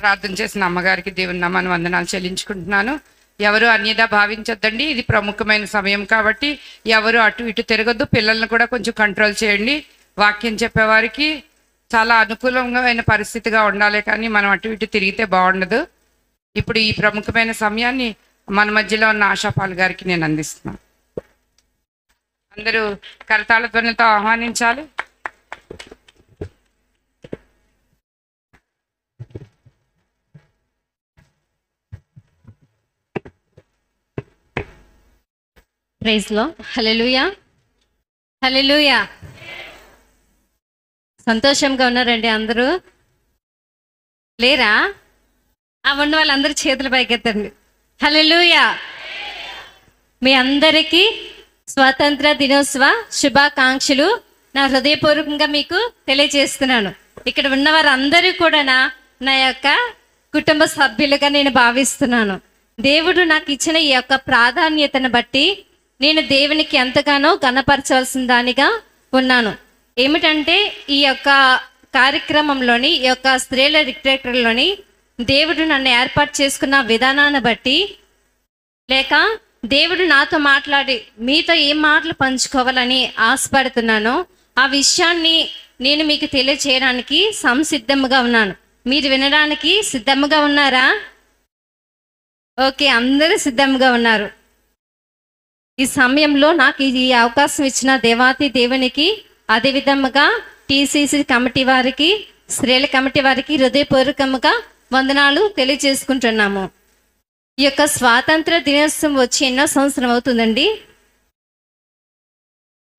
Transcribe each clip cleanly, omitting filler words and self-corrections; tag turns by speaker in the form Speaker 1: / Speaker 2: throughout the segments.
Speaker 1: ప్రార్థన చేసిన అమ్మగారికి దేవుని నామాన్ని వందనాలు చెల్లించుకుంటున్నాను. ఎవరు అన్యదా భావించొద్దండి. ఇది ప్రముఖమైన సమయం కాబట్టి ఎవరు అటు ఇటు తిరగద్దు. పిల్లల్ని కూడా కొంచెం కంట్రోల్ చేయండి. వాక్యం చెప్పేవారికి చాలా అనుకూలమైన పరిస్థితిగా ఉండాలి, కానీ మనం అటు ఇటు తిరిగితే బాగుండదు. ఇప్పుడు ఈ ప్రముఖమైన సమయాన్ని మన మధ్యలో ఉన్న ఆశాపాల్ గారికి నేను అందిస్తున్నాను. అందరూ కరతాళ ధ్వనులతో ఆహ్వానించాలి.
Speaker 2: ప్రైజ్ లో హల్లెలూయా, హల్లెలూయా. సంతోషంగా ఉన్నారండి అందరూ? లేరా? ఉన్న వాళ్ళందరూ చేతులు పైకెత్తండి. హల్లెలూయా. మీ అందరికీ స్వాతంత్ర దినోత్సవ శుభాకాంక్షలు నా హృదయపూర్వకంగా మీకు తెలియజేస్తున్నాను. ఇక్కడ ఉన్న వారందరూ కూడా నా యొక్క కుటుంబ సభ్యులుగా నేను భావిస్తున్నాను. దేవుడు నాకు ఇచ్చిన ఈ యొక్క ప్రాధాన్యతను బట్టి నేను దేవునికి ఎంతగానో ఘనపరచవలసిన దానిగా ఉన్నాను. ఏమిటంటే ఈ యొక్క కార్యక్రమంలోని ఈ యొక్క స్త్రీల రిట్రీట్లోని దేవుడు నన్ను ఏర్పాటు చేసుకున్న విధానాన్ని బట్టి, లేక దేవుడు నాతో మాట్లాడి మీతో ఏం మాటలు పంచుకోవాలని ఆశపడుతున్నానో ఆ విషయాన్ని నేను మీకు తెలియచేయడానికి సంసిద్ధంగా ఉన్నాను. మీరు వినడానికి సిద్ధంగా ఉన్నారా? ఓకే, అందరూ సిద్ధంగా ఉన్నారు. ఈ సమయంలో నాకు ఈ అవకాశం ఇచ్చిన దేవాతి దేవునికి, అదేవిధముగా టీసీసీ కమిటీ వారికి, స్త్రీల కమిటీ వారికి హృదయపూర్వకముగా వందనాలు తెలియజేసుకుంటున్నాము. ఈ యొక్క స్వాతంత్ర దినోత్సవం వచ్చి ఎన్నో సంవత్సరం అవుతుందండి?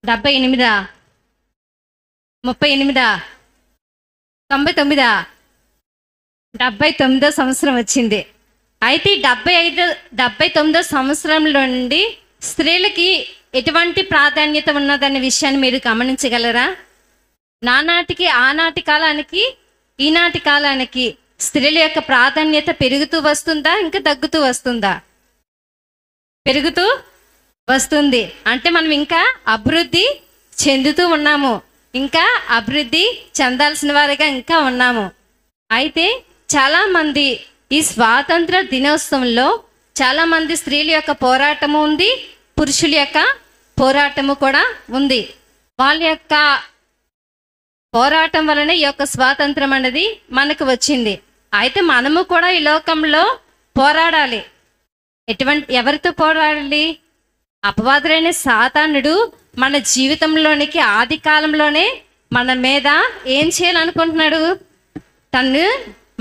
Speaker 2: 78, 38, 99, 79వ సంవత్సరం వచ్చింది. అయితే 79వ సంవత్సరంలో నుండి స్త్రీలకి ఎటువంటి ప్రాధాన్యత ఉన్నదనే విషయాన్ని మీరు గమనించగలరా? నానాటికి ఆనాటి కాలానికి ఈనాటి కాలానికి స్త్రీల యొక్క ప్రాధాన్యత పెరుగుతూ వస్తుందా, ఇంకా తగ్గుతూ వస్తుందా? పెరుగుతూ వస్తుంది. అంటే మనం ఇంకా అభివృద్ధి చెందుతూ ఉన్నాము, ఇంకా అభివృద్ధి చెందాల్సిన వారిగా ఇంకా ఉన్నాము. అయితే చాలామంది ఈ స్వాతంత్ర దినోత్సవంలో చాలామంది స్త్రీల యొక్క పోరాటము ఉంది, పురుషుల యొక్క పోరాటము కూడా ఉంది. వాళ్ళ యొక్క పోరాటం వలన ఈ యొక్క స్వాతంత్రం అనేది మనకు వచ్చింది. అయితే మనము కూడా ఈ లోకంలో పోరాడాలి. ఎవరితో పోరాడాలి? అపవాదులైన సాతానుడు మన జీవితంలోనికి ఆది కాలంలోనే మన మీద ఏం చేయాలనుకుంటున్నాడు?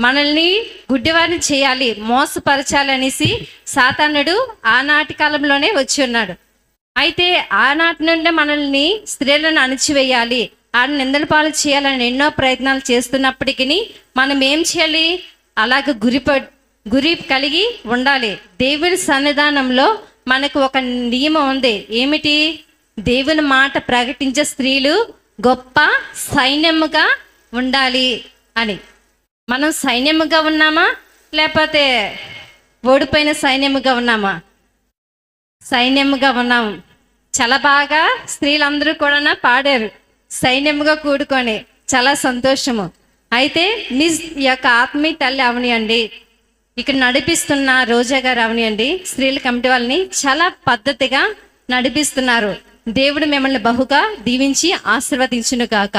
Speaker 2: మనల్ని గుడ్డివారిని చేయాలి, మోసపరచాలి అనేసి సాతానుడు ఆనాటి కాలంలోనే వచ్చి ఉన్నాడు. అయితే ఆనాటి నుండి మనల్ని స్త్రీలను అణిచివేయాలి, ఆడ నిందల పాలు చేయాలని ఎన్నో ప్రయత్నాలు చేస్తున్నప్పటికీ మనం ఏం చేయాలి? అలాగ గురి కలిగి ఉండాలి. దేవుని సన్నిధానంలో మనకు ఒక నియమం ఉంది. ఏమిటి? దేవుని మాట ప్రకటించే స్త్రీలు గొప్ప సైన్యముగా ఉండాలి అని. మనం సైన్యముగా ఉన్నామా, లేకపోతే ఓడిపోయిన సైన్యముగా ఉన్నామా? సైన్యముగా ఉన్నాము. చాలా బాగా స్త్రీలందరూ కూడా పాడారు, సైన్యముగా కూడుకొని. చాలా సంతోషము. అయితే మీ యొక్క ఆత్మీయ తల్లి అవనియండి, ఇక్కడ నడిపిస్తున్న రోజా గారు అవనియండి, స్త్రీల కమిటీ వాళ్ళని చాలా పద్ధతిగా నడిపిస్తున్నారు. దేవుడు మిమ్మల్ని బహుగా దీవించి ఆశీర్వదించును గాక.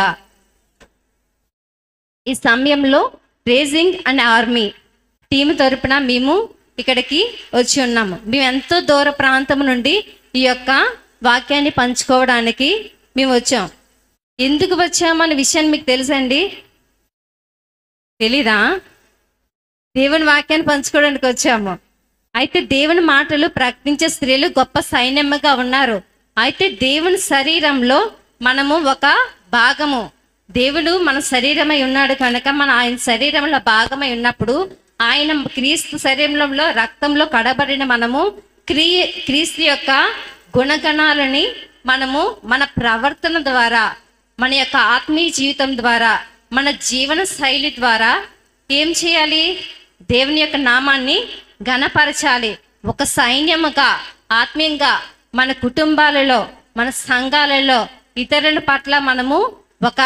Speaker 2: ఈ సమయంలో రేజింగ్ అండ్ ఆర్మీ టీం తరపున మేము ఇక్కడికి వచ్చి ఉన్నాము. మేము ఎంతో దూర ప్రాంతం నుండి ఈ యొక్క వాక్యాన్ని పంచుకోవడానికి మేము వచ్చాం. ఎందుకు వచ్చామనే విషయాన్ని మీకు తెలుసండి? తెలీదా? దేవుని వాక్యాన్ని పంచుకోవడానికి వచ్చాము. అయితే దేవుని మాటలు ప్రకటించే స్త్రీలు గొప్ప సైన్యముగా ఉన్నారు. అయితే దేవుని శరీరంలో మనము ఒక భాగము. దేవుడు మన శరీరమై ఉన్నాడు కనుక మన ఆయన శరీరంలో భాగమై ఉన్నప్పుడు ఆయన క్రీస్తు శరీరంలో రక్తంలో కడబడిన మనము క్రీస్తు యొక్క గుణగణాలని మనము మన ప్రవర్తన ద్వారా, మన యొక్క ఆత్మీయ జీవితం ద్వారా, మన జీవన శైలి ద్వారా ఏం చేయాలి? దేవుని యొక్క నామాన్ని ఘనపరచాలి. ఒక సైన్యముగా ఆత్మీయంగా మన కుటుంబాలలో, మన సంఘాలలో ఇతరుల పట్ల మనము ఒక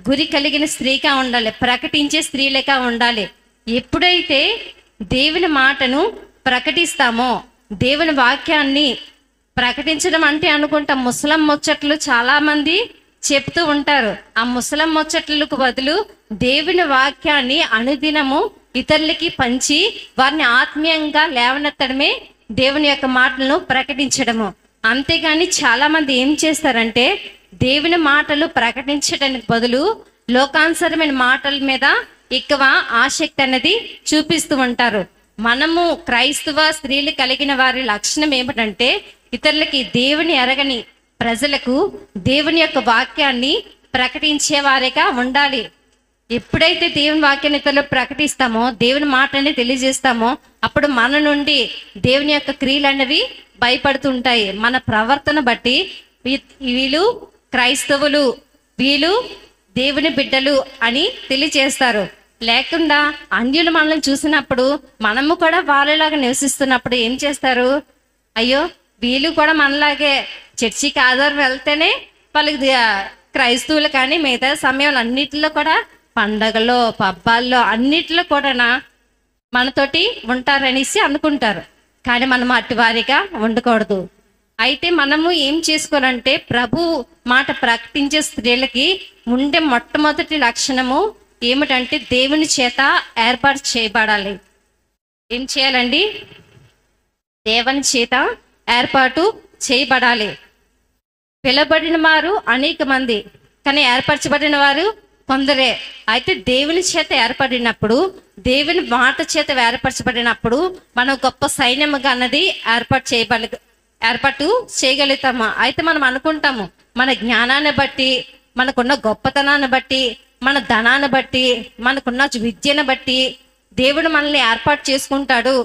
Speaker 2: గురి కలిగిన స్త్రీగా ఉండాలి, ప్రకటించే స్త్రీలుగా ఉండాలి. ఎప్పుడైతే దేవుని మాటను ప్రకటిస్తామో, దేవుని వాక్యాన్ని ప్రకటించడం అంటే అనుకుంటాం ముసలం ముచ్చట్లు చాలామంది చెప్తూ ఉంటారు. ఆ ముసలం ముచ్చట్లకు బదులు దేవుని వాక్యాన్ని అనుదినము ఇతరులకి పంచి వారిని ఆత్మీయంగా లేవనెత్తడమే దేవుని యొక్క మాటలను ప్రకటించడము. అంతేగాని చాలామంది ఏం చేస్తారంటే దేవుని మాటలు ప్రకటించడానికి బదులు లోకానుసరమైన మాటల మీద ఎక్కువ ఆసక్తి అనేది చూపిస్తూ ఉంటారు. మనము క్రైస్తవ స్త్రీలు కలిగిన వారి లక్షణం ఏమిటంటే ఇతరులకి దేవుని ఎరగని ప్రజలకు దేవుని యొక్క వాక్యాన్ని ప్రకటించే వారిగా ఉండాలి. ఎప్పుడైతే దేవుని వాక్యాన్ని ఇతరులకు ప్రకటిస్తామో, దేవుని మాటని తెలియజేస్తామో, అప్పుడు మన నుండి దేవుని యొక్క క్రియలు అనేవి భయపడుతుంటాయి. మన ప్రవర్తన బట్టి వీళ్ళు క్రైస్తవులు, వీళ్ళు దేవుని బిడ్డలు అని తెలియజేస్తారు. లేకుండా అన్యులు మనల్ని చూసినప్పుడు మనము కూడా వాళ్ళలాగా నివసిస్తున్నప్పుడు ఏం చేస్తారు, అయ్యో వీళ్ళు కూడా మనలాగే చర్చికి ఆధారం వెళ్తేనే వాళ్ళకి క్రైస్తవులు కానీ మిగతా సమయంలో అన్నిటిలో కూడా పండగలో పబ్బాల్లో అన్నిటిలో కూడా మనతోటి ఉంటారనేసి అనుకుంటారు. కానీ మనం అటువారిగా ఉండకూడదు. అయితే మనము ఏం చేసుకోవాలంటే ప్రభు మాట ప్రకటించే స్త్రీలకి ఉండే మొట్టమొదటి లక్షణము ఏమిటంటే దేవుని చేత ఏర్పాటు చేయబడాలి. ఏం చేయాలండి? దేవుని చేత ఏర్పాటు చేయబడాలి. పిలబడిన వారు అనేక మంది, కానీ ఏర్పరచబడిన వారు కొందరే. అయితే దేవుని చేత ఏర్పడినప్పుడు, దేవుని మాట చేత ఏర్పరచబడినప్పుడు మనం గొప్ప సైన్యముగా అన్నది ఏర్పాటు చేయగలుగుతాము. అయితే మనం అనుకుంటాము మన జ్ఞానాన్ని బట్టి, మనకున్న గొప్పతనాన్ని బట్టి, మన ధనాన్ని బట్టి, మనకున్న విద్యను బట్టి దేవుడు మనల్ని ఏర్పాటు చేసుకుంటాడు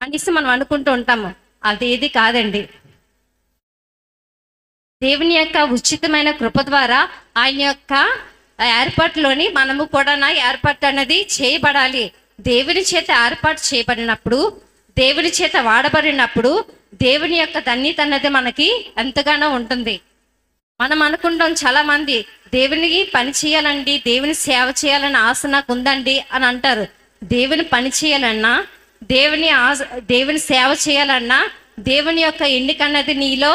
Speaker 2: అనేసి మనం అనుకుంటూ ఉంటాము. అదేది కాదండి. దేవుని యొక్క ఉచితమైన కృప ద్వారా ఆయన యొక్క ఏర్పాటులోని మనము కూడా ఏర్పాటు అనేది చేయబడాలి. దేవుని చేత ఏర్పాటు చేయబడినప్పుడు, దేవుని చేత వాడబడినప్పుడు దేవుని యొక్క ధన్యత అన్నది మనకి ఎంతగానో ఉంటుంది. మనం అనుకుంటాం చాలా మంది దేవునికి పని చేయాలండి, దేవుని సేవ చేయాలని ఆశ నాకు ఉందండి అని అంటారు. దేవుని పని చేయాలన్నా, దేవుని సేవ చేయాలన్నా దేవుని యొక్క ఎన్నిక అన్నది నీలో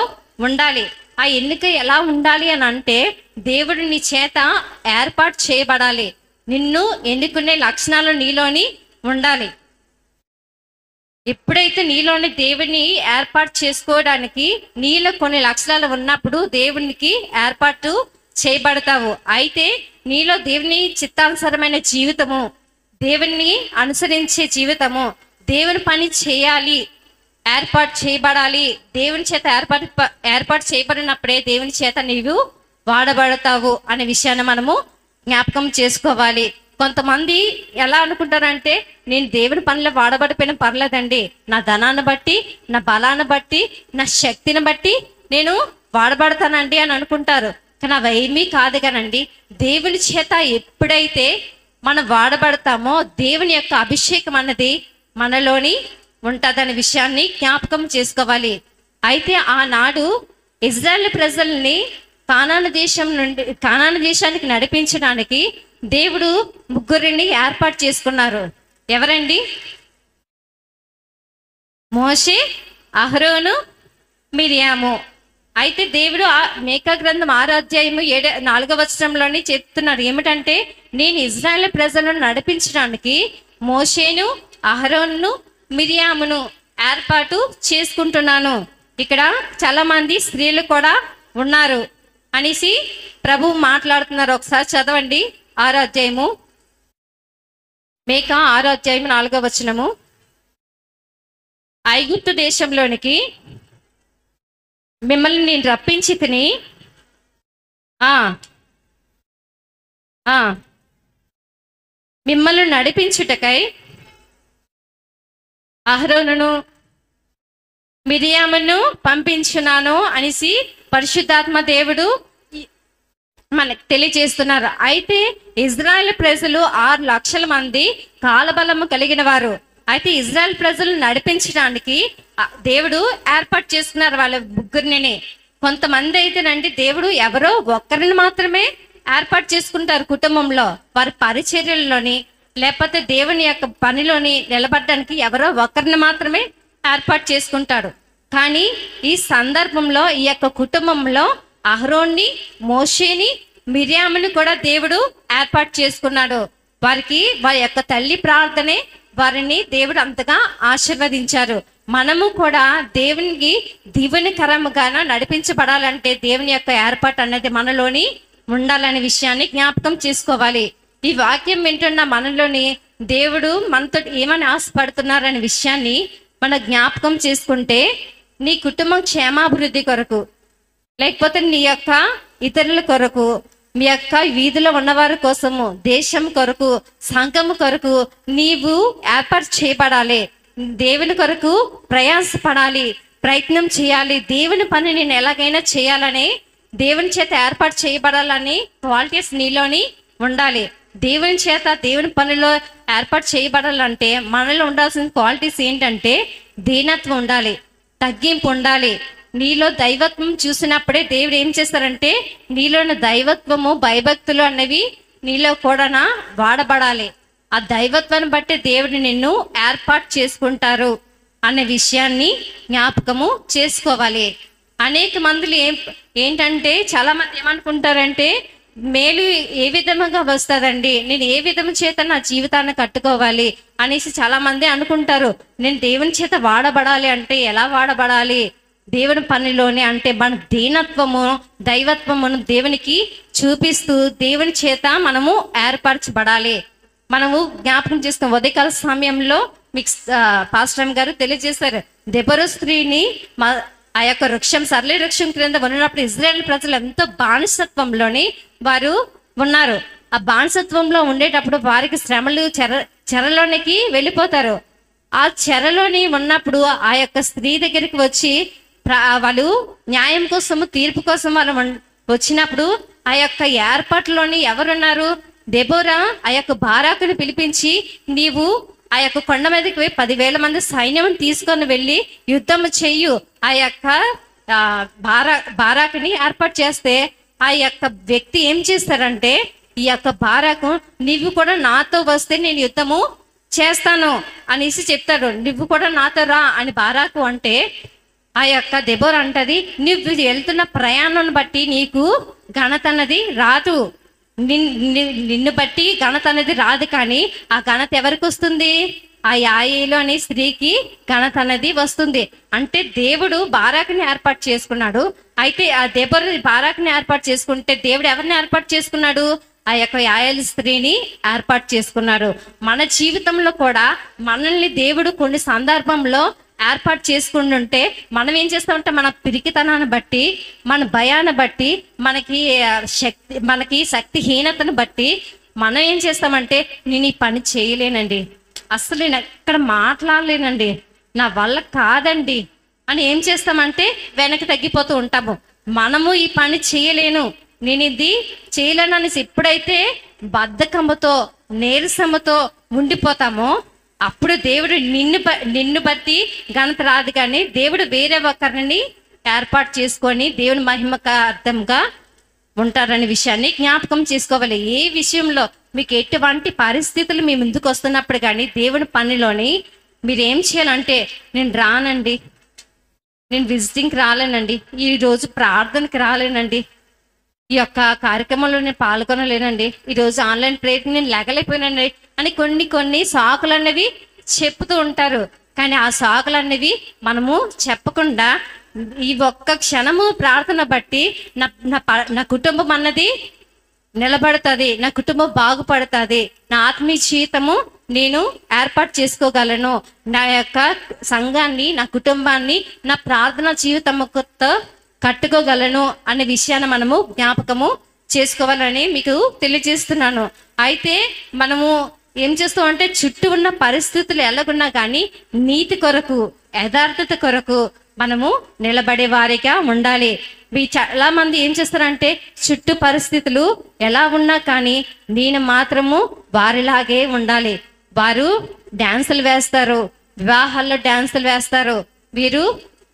Speaker 2: ఉండాలి. ఆ ఎన్నిక ఎలా ఉండాలి అని అంటే దేవుడు నీ చేత ఏర్పాటు చేయబడాలి. నిన్ను ఎన్నుకునే లక్షణాలు నీలోని ఉండాలి. ఎప్పుడైతే నీలోని దేవుని ఏర్పాటు చేసుకోవడానికి నీలో కొన్ని లక్షణాలు ఉన్నప్పుడు దేవునికి ఏర్పాటు చేయబడతావు. అయితే నీలో దేవుని చిత్తానుసరమైన జీవితము, దేవుని అనుసరించే జీవితము, దేవుని పని చేయాలి, ఏర్పాటు చేయబడాలి. దేవుని చేత ఏర్పాటు చేయబడినప్పుడే దేవుని చేత నీవు వాడబడతావు అనే విషయాన్ని మనము జ్ఞాపకం చేసుకోవాలి. కొంతమంది ఎలా అనుకుంటారంటే నేను దేవుని పనిలో వాడబడిపోయినా పర్లేదండి, నా ధనాన్ని బట్టి, నా బలాన్ని బట్టి, నా శక్తిని బట్టి నేను వాడబడతానండి అని అనుకుంటారు. కానీ అవి ఏమీ కాదు కానండి. దేవుని చేత ఎప్పుడైతే మనం వాడబడతామో దేవుని యొక్క అభిషేకం అన్నది మనలోని ఉంటుందనే విషయాన్ని జ్ఞాపకం చేసుకోవాలి. అయితే ఆనాడు ఇజ్రాయేల్ ప్రజల్ని కానాను దేశానికి నడిపించడానికి దేవుడు ముగ్గురిని ఏర్పాటు చేసుకున్నారు. ఎవరండి? మోషే, అహరోను, మిరియాము. అయితే దేవుడు మేకా గ్రంథం 6వ అధ్యాయము 4వ వచనంలోని చెప్తున్నారు ఏమిటంటే నేను ఇజ్రాయేల్ ప్రజలను నడిపించడానికి మోషేను, అహరోనును, మిరియామును ఏర్పాటు చేసుకుంటున్నాను. ఇక్కడ చాలా మంది స్త్రీలు కూడా ఉన్నారు అనేసి ప్రభు మాట్లాడుతున్నారు. ఒకసారి చదవండి 6వ అధ్యాయము, మేకా 6వ అధ్యాయము 4వ వచనము. ఐగుప్తు దేశంలోనికి మిమ్మల్ని నేను రప్పించి తిని మిమ్మల్ని నడిపించుటకై అహరోనును, మిరియామును పంపించున్నాను అనేసి పరిశుద్ధాత్మ దేవుడు మనకు తెలియజేస్తున్నారు. అయితే ఇజ్రాయెల్ ప్రజలు 6 లక్షల మంది కాలబలము కలిగిన వారు. అయితే ఇజ్రాయెల్ ప్రజలు నడిపించడానికి దేవుడు ఏర్పాటు చేసుకున్నారు వాళ్ళ ముగ్గురిని. కొంతమంది అయితేనండి దేవుడు ఎవరో ఒక్కరిని మాత్రమే ఏర్పాటు చేసుకుంటారు కుటుంబంలో, వారి పరిచర్యల్లోని, లేకపోతే దేవుని యొక్క పనిలోని నిలబడడానికి ఎవరో ఒకరిని మాత్రమే ఏర్పాటు చేసుకుంటాడు. కానీ ఈ సందర్భంలో ఈ యొక్క కుటుంబంలో అహరోన్ని, మోషేని, మిర్యాముని కూడా దేవుడు ఏర్పాటు చేసుకున్నాడు. వారి యొక్క తల్లి ప్రార్థనే వారిని దేవుడు అంతగా ఆశీర్వదించారు. మనము కూడా దేవునికి దీవెనకరముగా నడిపించబడాలంటే దేవుని యొక్క ఏర్పాటు అనేది మనలోని ఉండాలనే విషయాన్ని జ్ఞాపకం చేసుకోవాలి. ఈ వాక్యం వింటున్న మనలోని దేవుడు మనతో ఏమని ఆశపడుతున్నారనే విషయాన్ని మన జ్ఞాపకం చేసుకుంటే, నీ కుటుంబం క్షేమాభివృద్ధి కొరకు, లేకపోతే నీ యొక్క ఇతరుల కొరకు, మీ యొక్క వీధిలో ఉన్నవారి కోసము, దేశం కొరకు, సంఘం కొరకు నీవు ఏర్పాటు చేయబడాలి. దేవుని కొరకు ప్రయాసపడాలి, ప్రయత్నం చేయాలి. దేవుని పని నేను ఎలాగైనా చేయాలని, దేవుని చేత ఏర్పాటు చేయబడాలని క్వాలిటీస్ నీలోని ఉండాలి. దేవుని చేత దేవుని పనిలో ఏర్పాటు చేయబడాలంటే మనలో ఉండాల్సిన క్వాలిటీస్ ఏంటంటే, దీనత్వం ఉండాలి, తగ్గింపు ఉండాలి. నీలో దైవత్వం చూసినప్పుడే దేవుడు ఏం చేస్తారంటే, నీలోని దైవత్వము, భయభక్తులు అనేవి నీలో కూడా వాడబడాలి. ఆ దైవత్వాన్ని బట్టి దేవుడు నిన్ను ఏర్పాటు చేసుకుంటారు అనే విషయాన్ని జ్ఞాపకము చేసుకోవాలి. అనేక మందిలు ఏంటంటే చాలా మంది ఏమనుకుంటారంటే, మేలు ఏ విధముగా వస్తుందండి, నేను ఏ విధము చేత నా జీవితాన్ని కట్టుకోవాలి అనేసి చాలా మంది అనుకుంటారు. నేను దేవుని చేత వాడబడాలి అంటే ఎలా వాడబడాలి? దేవుని పనిలోనే అంటే మన దీనత్వము, దైవత్వమును దేవునికి చూపిస్తూ దేవుని చేత మనము ఏర్పరచబడాలి. మనము జ్ఞాపకం చేస్తాం. ఉదయకాల సమయంలో మీకు పాస్టర్ గారు తెలియజేశారు, దెబోరా స్త్రీని ఆ యొక్క వృక్షం, సర్లే వృక్షం క్రింద ఉన్నప్పుడు ఇజ్రాయేల్ ప్రజలు ఎంతో బానిసత్వంలోని వారు ఉన్నారు. ఆ బానిసత్వంలో ఉండేటప్పుడు వారికి శ్రమలు, చెరలోనికి వెళ్ళిపోతారు. ఆ చెరలోని ఉన్నప్పుడు ఆ యొక్క స్త్రీ దగ్గరికి వచ్చి వాళ్ళు న్యాయం కోసము, తీర్పు కోసం వాళ్ళు వచ్చినప్పుడు ఆ యొక్క ఏర్పాటులోని ఎవరున్నారు? దెబోరా ఆ యొక్క బారాకుని పిలిపించి, నీవు ఆ యొక్క కొండ మీదకి పోయి 10,000 మంది సైన్యం తీసుకొని వెళ్ళి యుద్ధం చెయ్యు. ఆ యొక్క బారాకుని ఏర్పాటు చేస్తే ఆ యొక్క వ్యక్తి ఏం చేస్తారంటే, ఈ యొక్క బారాకు నీవు కూడా నాతో వస్తే నేను యుద్ధము చేస్తాను అనేసి చెప్తాడు. నువ్వు కూడా నాతో రా అని బారాకు అంటే, ఆ యొక్క దెబోరా అంటది, నువ్వు వెళ్తున్న ప్రయాణం బట్టి నీకు ఘనత అన్నది రాదు, నిన్ను బట్టి ఘనత అనేది రాదు. కానీ ఆ ఘనత ఎవరికి వస్తుంది? ఆ యాయేలు అనే స్త్రీకి ఘనత అనేది వస్తుంది. అంటే దేవుడు బారాకుని ఏర్పాటు చేసుకున్నాడు. అయితే ఆ దెబోరా బారాకుని ఏర్పాటు చేసుకుంటే దేవుడు ఎవరిని ఏర్పాటు చేసుకున్నాడు? ఆ యొక్క యాయేలు స్త్రీని ఏర్పాటు చేసుకున్నాడు. మన జీవితంలో కూడా మనల్ని దేవుడు కొన్ని సందర్భంలో ఏర్పాటు చేసుకుంటుంటే మనం ఏం చేస్తామంటే, మన పిరికితనాన్ని బట్టి, మన భయాన్ని బట్టి, మనకి శక్తిహీనతను బట్టి మనం ఏం చేస్తామంటే, నేను ఈ పని చేయలేనండి, అసలు నేను ఎక్కడ మాట్లాడలేనండి, నా వల్ల కాదండి అని ఏం చేస్తామంటే వెనక్కి తగ్గిపోతూ ఉంటాము. మనము ఈ పని చేయలేను, నేను ఇది చేయలేను అనేసి ఎప్పుడైతే బద్ధకముతో, నీరసముతో ఉండిపోతామో అప్పుడు దేవుడు నిన్ను బట్టి ఘనత రాదు. కానీ దేవుడు వేరే ఒకరిని ఏర్పాటు చేసుకొని దేవుని మహిమకార్థంగా ఉంటారనే విషయాన్ని జ్ఞాపకం చేసుకోవాలి. ఏ విషయంలో మీకు ఎటువంటి పరిస్థితులు మీ ముందుకు వస్తున్నప్పుడు కానీ దేవుని పనిలోని మీరు ఏం చేయాలంటే, నేను రానండి, నేను విజిటింగ్కి రాలేనండి, ఈరోజు ప్రార్థనకి రాలేనండి, ఈ యొక్క కార్యక్రమంలో నేను పాల్గొనలేనండి, ఈరోజు ఆన్లైన్ ప్రేయర్కి నేను లేగలేకపోయినండి అని కొన్ని సాకులు అన్నవి చెప్తూ ఉంటారు. కానీ ఆ సాకులు అన్నవి మనము చెప్పకుండా ఈ ఒక్క క్షణము ప్రార్థన బట్టి నా కుటుంబం అన్నది నిలబడుతుంది, నా కుటుంబం బాగుపడుతుంది, నా ఆత్మీయ జీవితము నేను ఏర్పాటు చేసుకోగలను, నా యొక్క సంఘాన్ని, నా కుటుంబాన్ని నా ప్రార్థన జీవితంతో కట్టుకోగలను అనే విషయాన్ని మనము జ్ఞాపకము చేసుకోవాలని మీకు తెలియజేస్తున్నాను. అయితే మనము ఏం చేస్తామంటే, చుట్టూ ఉన్న పరిస్థితులు ఎలాగున్నా కానీ నీతి కొరకు, యథార్థత కొరకు మనము నిలబడే వారిగా ఉండాలి. చాలా మంది ఏం చేస్తారంటే, చుట్టూ పరిస్థితులు ఎలా ఉన్నా కానీ నేను మాత్రము వారిలాగే ఉండాలి. వారు డ్యాన్సులు వేస్తారు, వివాహాల్లో డ్యాన్సులు వేస్తారు, వీరు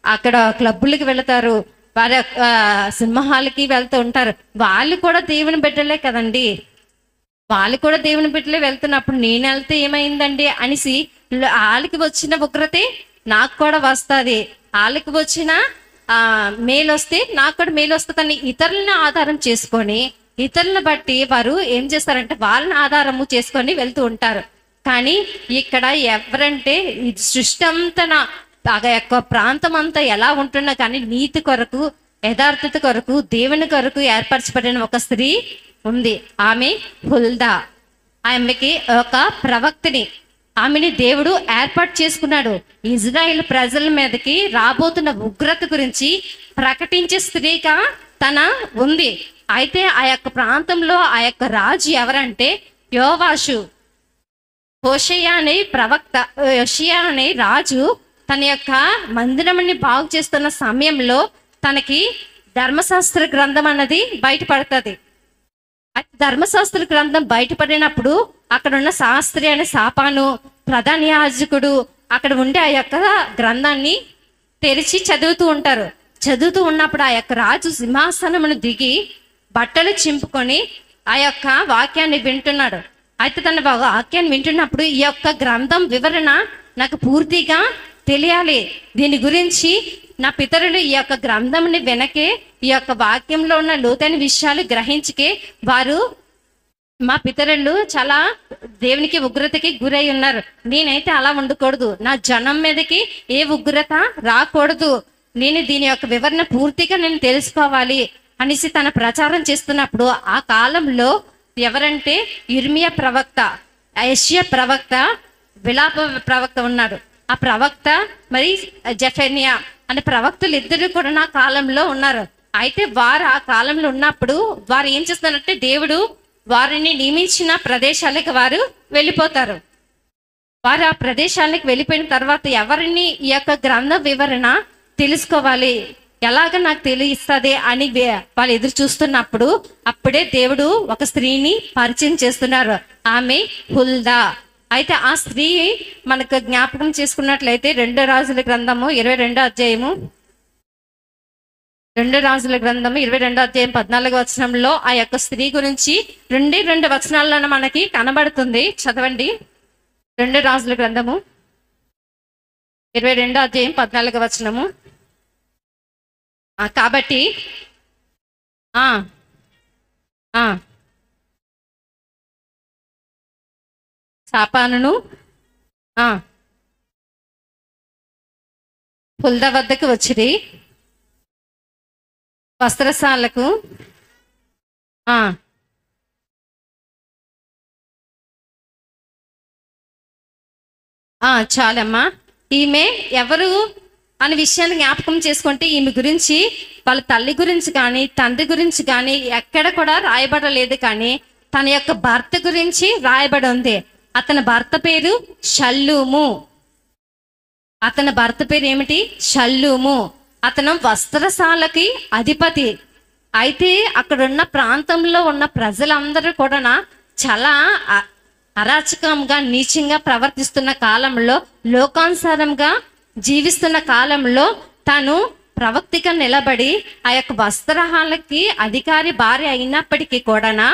Speaker 2: అక్కడ క్లబ్బులకి వెళతారు, వారి సినిమా హాల్కి వెళ్తూ ఉంటారు. వాళ్ళు కూడా దేవుని బిడ్డలే కదండి, వాళ్ళు కూడా దేవుని బిడ్డలే వెళ్తున్నప్పుడు నేను వెళ్తే ఏమైందండి అనేసి వాళ్ళకి వచ్చిన ఉగ్రతే నాకు కూడా వస్తుంది, వాళ్ళకి వచ్చిన మేలు వస్తే నాకు కూడా మేలు వస్తుంది అని ఇతరులను ఆధారం చేసుకొని ఇతరులను బట్టి వారు ఏం చేస్తారంటే వాళ్ళని ఆధారము చేసుకొని వెళ్తూ ఉంటారు. కానీ ఇక్కడ ఎవరంటే ఈ సృష్టి అంతా ఆ యొక్క ప్రాంతం అంతా ఎలా ఉంటున్నా కానీ నీతి కొరకు యథార్థత కొరకు దేవుని కొరకు ఏర్పరచబడిన ఒక స్త్రీ ఉంది. ఆమె హుల్దా. ఆమెకి ఒక ప్రవక్తని ఆమెని దేవుడు ఏర్పాటు చేసుకున్నాడు. ఇజ్రాయిల్ ప్రజల మీదకి రాబోతున్న ఉగ్రత గురించి ప్రకటించే స్త్రీగా తన ఉంది. అయితే ఆ యొక్క ప్రాంతంలో ఆ యొక్క రాజు ఎవరంటే యోవాషు. హోషేయ అనే ప్రవక్త, యోషియా అనే రాజు తన యొక్క మందిరముని బాగు చేస్తున్న సమయంలో తనకి ధర్మశాస్త్ర గ్రంథం అన్నది బయటపడుతుంది. ధర్మశాస్త్ర గ్రంథం బయటపడినప్పుడు అక్కడ ఉన్న శాస్త్రి అనే సాపాను ప్రధాన యాజకుడు అక్కడ ఉండే ఆ యొక్క గ్రంథాన్ని తెరిచి చదువుతూ ఉంటారు. చదువుతూ ఉన్నప్పుడు ఆ యొక్క రాజు సింహాసనమును దిగి బట్టలు చింపుకొని ఆ యొక్క వాక్యాన్ని వింటున్నాడు. అయితే తన వాక్యాన్ని వింటున్నప్పుడు ఈ యొక్క గ్రంథం వివరణ నాకు పూర్తిగా తెలియాలి, దీని గురించి నా పితరులు ఈ యొక్క గ్రంథంని వెనకే ఈ యొక్క వాక్యంలో ఉన్న లోతైన విషయాలు గ్రహించకే వారు మా పితరులు చాలా దేవునికి ఉగ్రతకి గురై ఉన్నారు. నేనైతే అలా ఉండకూడదు, నా జనం మీదకి ఏ ఉగ్రత రాకూడదు, నేను దీని యొక్క వివరణ పూర్తిగా నేను తెలుసుకోవాలి అనేసి తన ప్రచారం చేస్తున్నప్పుడు ఆ కాలంలో ఎవరంటే ఇర్మియా ప్రవక్త, యెషయా ప్రవక్త, విలాప ప్రవక్త ఉన్నాడు. ఆ ప్రవక్త మరి జెఫన్యా అనే ప్రవక్తలు ఇద్దరు కూడా నా కాలంలో ఉన్నారు. అయితే వారు ఆ కాలంలో ఉన్నప్పుడు వారు ఏం చేస్తారంటే దేవుడు వారిని నియమించిన ప్రదేశాలకు వారు వెళ్ళిపోతారు. వారు ఆ ప్రదేశాలకు వెళ్ళిపోయిన తర్వాత ఎవరిని ఈ యొక్క గ్రంథ వివరణ తెలుసుకోవాలి, ఎలాగ నాకు తెలియస్తుంది అని వాళ్ళు ఎదురు చూస్తున్నప్పుడు అప్పుడే దేవుడు ఒక స్త్రీని పరిచయం చేస్తున్నారు. ఆమె హుల్దా. అయితే ఆ స్త్రీ మనకు జ్ఞాపకం చేసుకున్నట్లయితే 2 రాజుల గ్రంథము 22వ అధ్యాయము 2 రాజుల గ్రంథము 22వ అధ్యాయం 14వ వచనంలో ఆ యొక్క స్త్రీ గురించి 2 వచనాలను మనకి కనబడుతుంది. చదవండి. 2 రాజుల గ్రంథము 22వ అధ్యాయం 14వ వచనము. కాబట్టి సాపానును హుల్దా వద్దకు వచ్చిరి వస్త్రశాలకు. చాలమ్మా. ఈమె ఎవరు అనే విషయాన్ని జ్ఞాపకం చేసుకుంటే ఈమె గురించి వాళ్ళ తల్లి గురించి కానీ తండ్రి గురించి కానీ ఎక్కడ కూడా రాయబడలేదు, కానీ తన యొక్క భర్త గురించి రాయబడి ఉంది. అతని భర్త పేరు షల్లూము. అతని భర్త పేరు ఏమిటి? షల్లూము. అతను వస్త్రశాలకి అధిపతి. అయితే అక్కడున్న ప్రాంతంలో ఉన్న ప్రజలందరూ కూడా చాలా అరాచకంగా నీచంగా ప్రవర్తిస్తున్న కాలంలో, లోకానుసారంగా జీవిస్తున్న కాలంలో తాను ప్రవక్తిగా నిలబడి ఆ యొక్క వస్త్రహాలకి అధికారి భార్య అయినప్పటికీ కూడా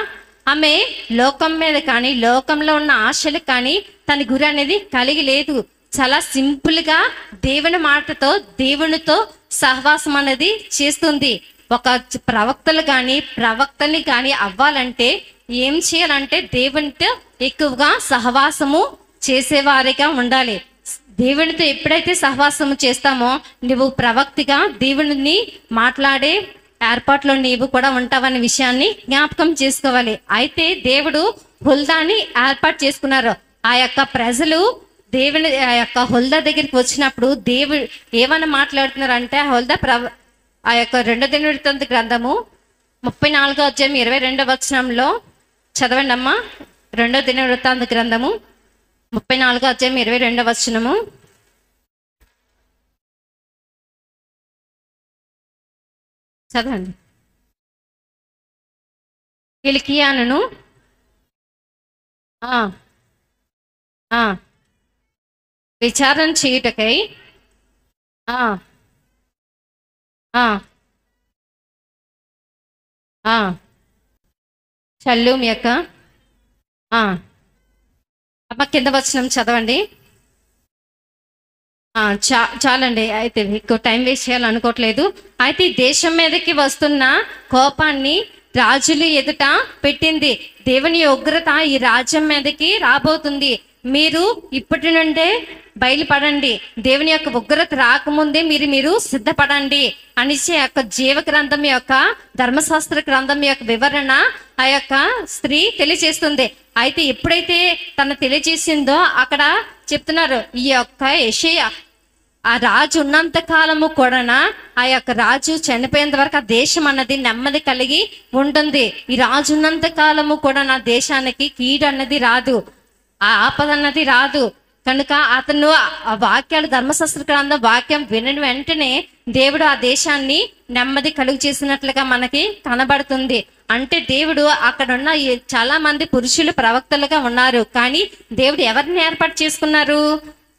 Speaker 2: ఆమె లోకం మీద కానీ లోకంలో ఉన్న ఆశలు కానీ తన గురి అనేది కలిగి లేదు. చాలా సింపుల్గా దేవుని మాటతో దేవునితో సహవాసం అనేది చేస్తుంది. ఒక ప్రవక్తలు కానీ ప్రవక్తని కానీ అవ్వాలంటే ఏం చేయాలంటే దేవునితో ఎక్కువగా సహవాసము చేసేవారిగా ఉండాలి. దేవునితో ఎప్పుడైతే సహవాసము చేస్తామో నువ్వు ప్రవక్తిగా దేవుని మాట్లాడే ఏర్పాట్లో నీవు కూడా ఉంటావనే విషయాన్ని జ్ఞాపకం చేసుకోవాలి. అయితే దేవుడు హుల్దాని ఏర్పాటు చేసుకున్నారు. ఆ యొక్క ప్రజలు దేవుని ఆ యొక్క హుల్దా దగ్గరికి వచ్చినప్పుడు దేవుడు ఏమని మాట్లాడుతున్నారంటే హుల్దా ఆ యొక్క 2 దినవృత్తాంత గ్రంథము 34వ అధ్యాయం 22వ వచనంలో చదవండి అమ్మా. 2 దినవృత్తాంత గ్రంథము 34వ అధ్యాయం 22వ వచనము. చదవండి. హిల్కీయాను విచారణ చేయుటకై షల్లూమ్ యొక్క ఆ, అమ్మ కింద వచనం చదవండి. చాలండి, అయితే ఎక్కువ టైం వేస్ట్ చేయాలనుకోవట్లేదు. అయితే ఈ దేశం మీదకి వస్తున్న కోపాన్ని రాజులు ఎదుట పెట్టింది. దేవుని ఉగ్రత ఈ రాజ్యం మీదకి రాబోతుంది. మీరు ఇప్పటి నుండే బయలుపడండి. దేవుని యొక్క ఉగ్రత రాకముందే మీరు సిద్ధపడండి అనేసి ఆ యొక్క జీవ గ్రంథం యొక్క ధర్మశాస్త్ర గ్రంథం యొక్క వివరణ ఆ యొక్క స్త్రీ తెలియజేస్తుంది. అయితే ఎప్పుడైతే తను తెలియజేసిందో అక్కడ చెప్తున్నారు, ఈ యొక్క యెషయా ఆ రాజు ఉన్నంత కాలము కూడా ఆ యొక్క రాజు చనిపోయేంత వరకు ఆ దేశం అన్నది నెమ్మది కలిగి ఉంటుంది. ఈ రాజు ఉన్నంత కాలము కూడా నా దేశానికి కీడు అన్నది రాదు, ఆ ఆపద అన్నది రాదు. కనుక అతను ఆ వాక్యాలు ధర్మశాస్త్ర గ్రంథం వాక్యం వినని వెంటనే దేవుడు ఆ దేశాన్ని నెమ్మది కలుగు చేసినట్లుగా మనకి కనబడుతుంది. అంటే దేవుడు అక్కడ ఉన్న చాలా మంది పురుషులు ప్రవక్తలుగా ఉన్నారు, కానీ దేవుడు ఎవరిని ఏర్పాటు చేసుకున్నారు?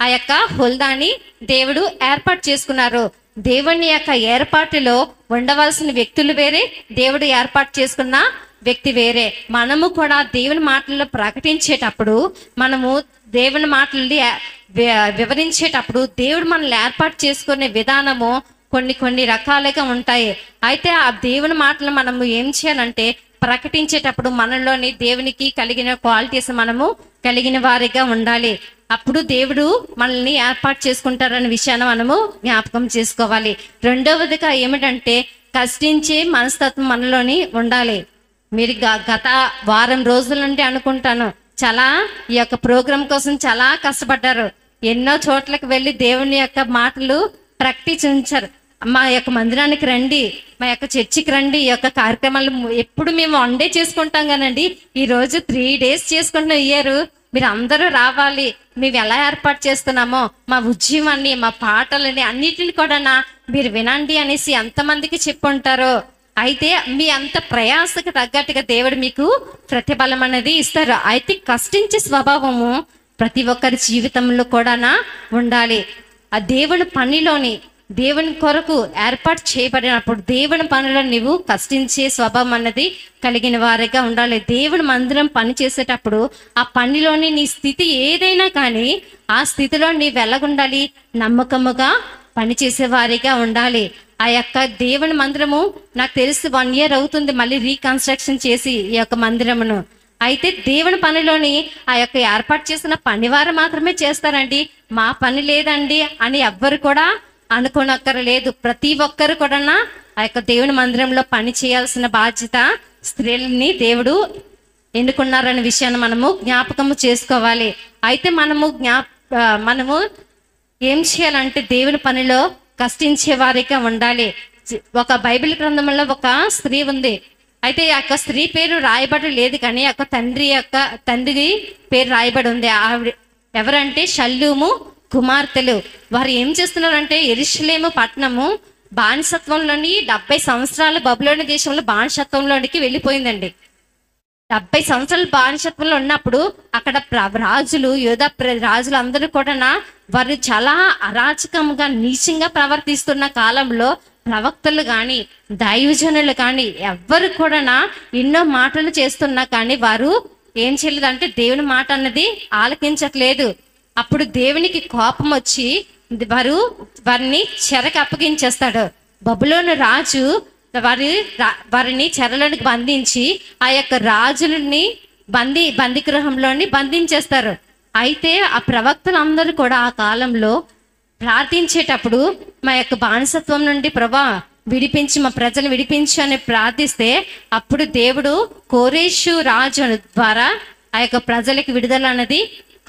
Speaker 2: ఆ యొక్క హుల్దాని దేవుడు ఏర్పాటు చేసుకున్నారు. దేవుని యొక్క ఏర్పాటులో ఉండవలసిన వ్యక్తులు వేరే, దేవుడు ఏర్పాటు చేసుకున్న వ్యక్తి వేరే. మనము కూడా దేవుని మాటల్లో ప్రకటించేటప్పుడు, మనము దేవుని మాటల్ని వివరించేటప్పుడు దేవుడు మనల్ని ఏర్పాటు చేసుకునే విధానము కొన్ని రకాలుగా ఉంటాయి. అయితే ఆ దేవుని మాటలు మనము ఏం చేయాలంటే ప్రకటించేటప్పుడు మనలోని దేవునికి కలిగిన క్వాలిటీస్ మనము కలిగిన వారిగా ఉండాలి. అప్పుడు దేవుడు మనల్ని ఏర్పాటు చేసుకుంటారనే విషయాన్ని మనము జ్ఞాపకం చేసుకోవాలి. రెండవదిగా ఏమిటంటే కష్టించే మనస్తత్వం మనలోని ఉండాలి. మీరు గత వారం రోజుల నుండి అనుకుంటాను చాలా ఈ యొక్క ప్రోగ్రాం కోసం చాలా కష్టపడ్డారు. ఎన్నో చోట్లకు వెళ్ళి దేవుని యొక్క మాటలు ప్రకటించారు. మా యొక్క మందిరానికి రండి, మా యొక్క చర్చికి రండి, ఈ యొక్క కార్యక్రమాలు ఎప్పుడు మేము 1 డే చేసుకుంటాం కానండి, ఈ రోజు 3 days చేసుకుంటున్న ఇయర్ మీరు అందరూ రావాలి. మేము ఎలా ఏర్పాటు చేస్తున్నామో మా ఉద్యమాన్ని, మా పాటలని అన్నిటిని కూడా మీరు వినండి అనేసి ఎంతమందికి చెప్పుంటారో. అయితే మీ అంత ప్రయాసకు తగ్గట్టుగా దేవుడు మీకు ప్రతిఫలం అనేది ఇస్తారు. అయితే కష్టించే స్వభావము ప్రతి ఒక్కరి జీవితంలో కూడా ఉండాలి. ఆ దేవుని పనిలోని దేవుని కొరకు ఏర్పాటు చేయబడినప్పుడు దేవుని పనిలో నువ్వు కష్టించే స్వభావం అన్నది కలిగిన వారిగా ఉండాలి. దేవుని మందిరం పని చేసేటప్పుడు ఆ పనిలోని నీ స్థితి ఏదైనా కానీ ఆ స్థితిలో నీవు ఎలాగుండాలి? నమ్మకముగా పనిచేసే వారిగా ఉండాలి. ఆ యొక్క దేవుని మందిరము నాకు తెలిసి 1 year అవుతుంది మళ్ళీ రీకన్స్ట్రక్షన్ చేసి ఈ యొక్క మందిరమును. అయితే దేవుని పనిలోని ఆ యొక్క ఏర్పాటు చేసిన పనివారు మాత్రమే చేస్తారండి, మా పని లేదండి అని ఎవ్వరు కూడా అనుకోనక్కరలేదు. ప్రతి ఒక్కరు కూడా ఆ యొక్క దేవుని మందిరంలో పని చేయాల్సిన బాధ్యత స్త్రీలని దేవుడు ఎన్నుకున్నారనే విషయాన్ని మనము జ్ఞాపకము చేసుకోవాలి. అయితే మనము ఏం చేయాలంటే దేవుని పనిలో కష్టించే వారిగా ఉండాలి. ఒక బైబిల్ గ్రంథంలో ఒక స్త్రీ ఉంది. అయితే ఆ యొక్క స్త్రీ పేరు రాయబడి లేదు, కానీ ఆ తండ్రి పేరు రాయబడి ఉంది. ఆవిడ ఎవరంటే షల్లూము కుమార్తెలు. వారు ఏం చేస్తున్నారంటే యెరూషలేము పట్టణము బానిసత్వంలోని 70 సంవత్సరాలు బబులోని దేశంలో బానిసత్వంలోనికి వెళ్ళిపోయిందండి. 70 సంవత్సరాలు బానిసత్వంలో ఉన్నప్పుడు అక్కడ రాజులు యోధా రాజులు అందరూ కూడా వారు చాలా అరాచకంగా నీచంగా ప్రవర్తిస్తున్న కాలంలో ప్రవక్తలు కానీ దైవజనులు కానీ ఎవ్వరు కూడా ఎన్నో మాటలు చేస్తున్నా కానీ వారు ఏం చేయలేదంటే దేవుని మాట అన్నది ఆలకించట్లేదు. అప్పుడు దేవునికి కోపం వచ్చి వారిని చెరకు అప్పగించేస్తాడు. బబులోను రాజు వారిని చెరలోనికి బంధించి ఆ యొక్క రాజులని బందీగృహంలోని బంధించేస్తారు. అయితే ఆ ప్రవక్తలందరూ కూడా ఆ కాలంలో ప్రార్థించేటప్పుడు మా యొక్క బానిసత్వం నుండి ప్రభా విడిపించి మా ప్రజలు విడిపించి అని ప్రార్థిస్తే అప్పుడు దేవుడు కోరేషు రాజు ద్వారా ఆ యొక్క ప్రజలకి విడుదల అనేది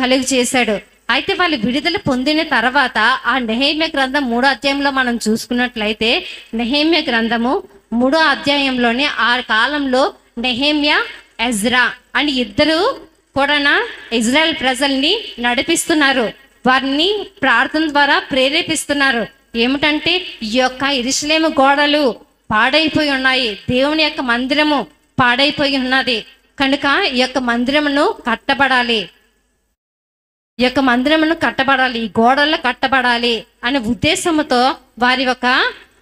Speaker 2: కలుగు చేశాడు. అయితే వాళ్ళు విడుదల పొందిన తర్వాత ఆ నెహెమ్యా గ్రంథం 3వ అధ్యాయంలో మనం చూసుకున్నట్లయితే నెహెమ్యా గ్రంథము 3వ అధ్యాయంలోనే ఆ కాలంలో నెహెమ్యా ఎజ్రా అని ఇద్దరు కూడా ఇజ్రాయెల్ ప్రజల్ని నడిపిస్తున్నారు. వారిని ప్రార్థన ద్వారా ప్రేరేపిస్తున్నారు. ఏమిటంటే ఈ యొక్క యెరూషలేము గోడలు పాడైపోయి ఉన్నాయి, దేవుని యొక్క మందిరము పాడైపోయి ఉన్నది, కనుక ఈ యొక్క మందిరమును కట్టబడాలి, ఈ యొక్క మందిరమును కట్టబడాలి, ఈ గోడల్లో కట్టబడాలి అనే ఉద్దేశంతో వారి ఒక